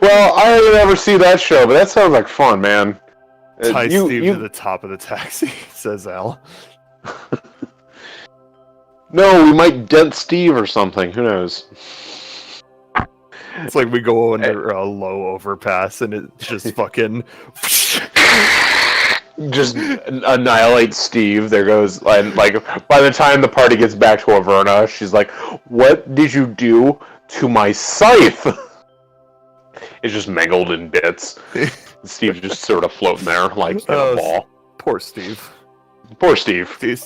Well, I didn't ever see that show, but that sounds like fun, man. Tie Steve to the top of the taxi, says Al. No, we might dent Steve or something. Who knows? It's like we go under a low overpass and it just fucking just annihilate Steve. There goes, and like by the time the party gets back to Averna, she's like, "What did you do to my scythe?" It's just mangled in bits. Steve's just sort of floating there like in a ball. Poor Steve. Poor Steve. Steve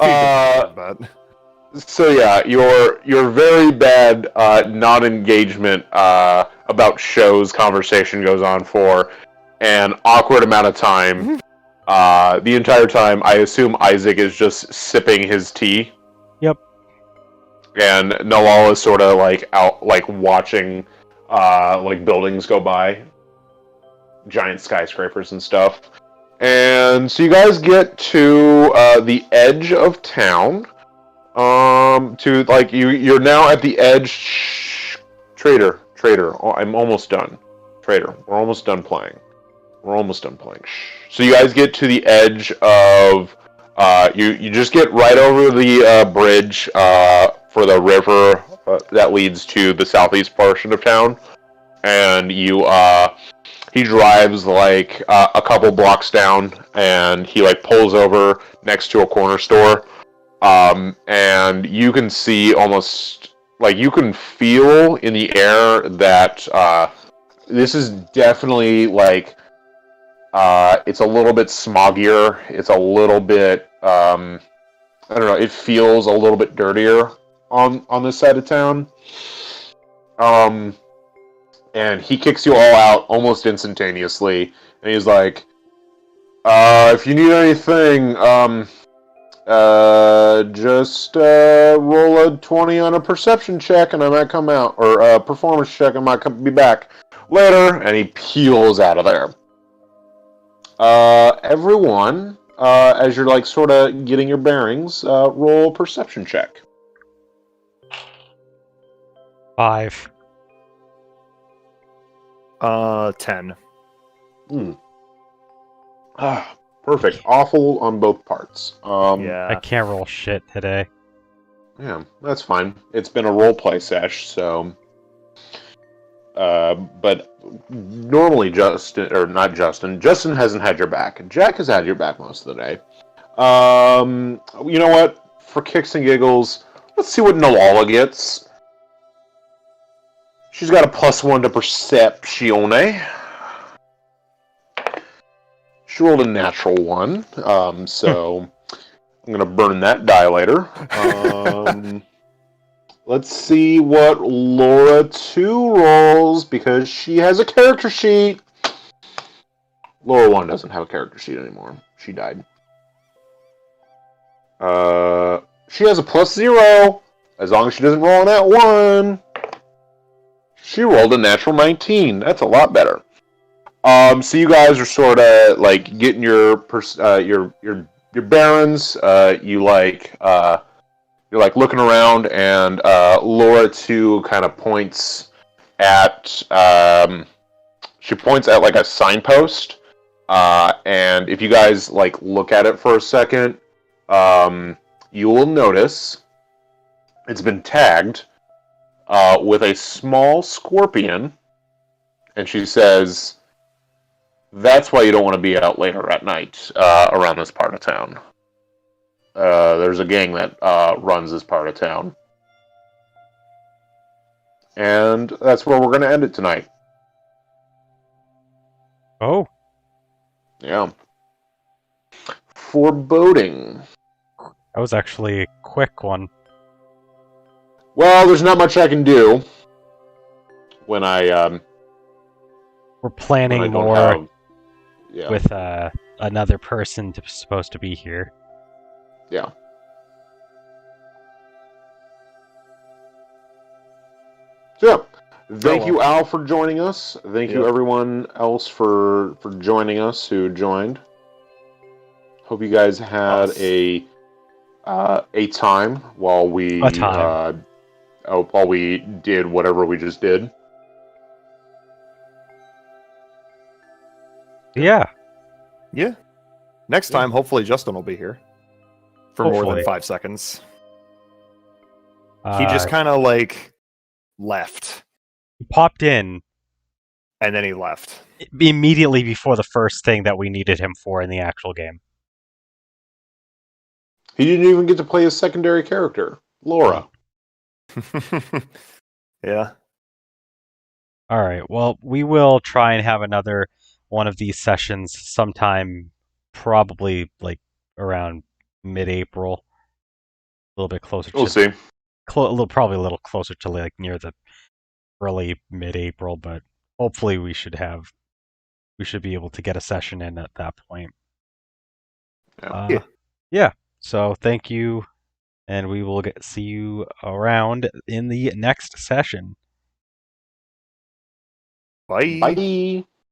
So yeah, your very bad non-engagement about shows conversation goes on for an awkward amount of time. The entire time, I assume Isaac is just sipping his tea. Yep. And Nelala is sort of like out, like watching, like buildings go by, giant skyscrapers and stuff. And so you guys get to the edge of town. To like you're now at the edge. Trader. I'm almost done. Trader, we're almost done playing. So you guys get to the edge of. You just get right over the bridge for the river that leads to the southeast portion of town, and he drives like a couple blocks down, and he like pulls over next to a corner store. And you can see almost, like, you can feel in the air that, this is definitely, like, it's a little bit smoggier, it's a little bit, I don't know, it feels a little bit dirtier on this side of town. And he kicks you all out almost instantaneously, and he's like, if you need anything, just roll a 20 on a perception check and I might come out, or a performance check, I might be back later, and he peels out of there. Everyone, as you're like sort of getting your bearings, roll a perception check. 5. 10. Perfect. Awful on both parts. I Yeah. can't roll shit today. Yeah, that's fine. It's been a roleplay sesh, so. But normally Justin, or not Justin, Justin hasn't had your back. Jack has had your back most of the day. You know what? For kicks and giggles, let's see what Nelala gets. She's got a +1 to perception. She rolled a natural 1, so I'm gonna burn that die later. Let's see what Lora 2 rolls, because she has a character sheet. Lora 1 doesn't have a character sheet anymore. She died. She has a +0, as long as she doesn't roll on that 1. She rolled a natural 19. That's a lot better. So you guys are sort of like getting your bearings. You're like looking around, and Lora 2 kind of points at she points at like a signpost, and if you guys like look at it for a second, you will notice it's been tagged with a small scorpion, and she says, "That's why you don't want to be out later at night around this part of town. There's a gang that runs this part of town." And that's where we're going to end it tonight. Oh. Yeah. Foreboding. That was actually a quick one. Well, there's not much I can do when I We're planning don't more have, yeah. with another person supposed to be here. Yeah. So, thank you, Al, for joining us. Thank you, everyone else, for joining us who joined. Hope you guys had a time while we while we did whatever we just did. Yeah. Yeah. Next time, hopefully Justin will be here for more Hopefully. than 5 seconds. He just kind of like left, he popped in and then he left. immediately before the first thing that we needed him for in the actual game. He didn't even get to play his secondary character, Lora. Yeah. All right. Well, we will try and have another one of these sessions sometime, probably like around mid-April, a little bit closer. We'll see. Probably a little closer to like near the early mid-April, but hopefully we should be able to get a session in at that point. Yeah. So thank you, and we will see you around in the next session. Bye. Bye.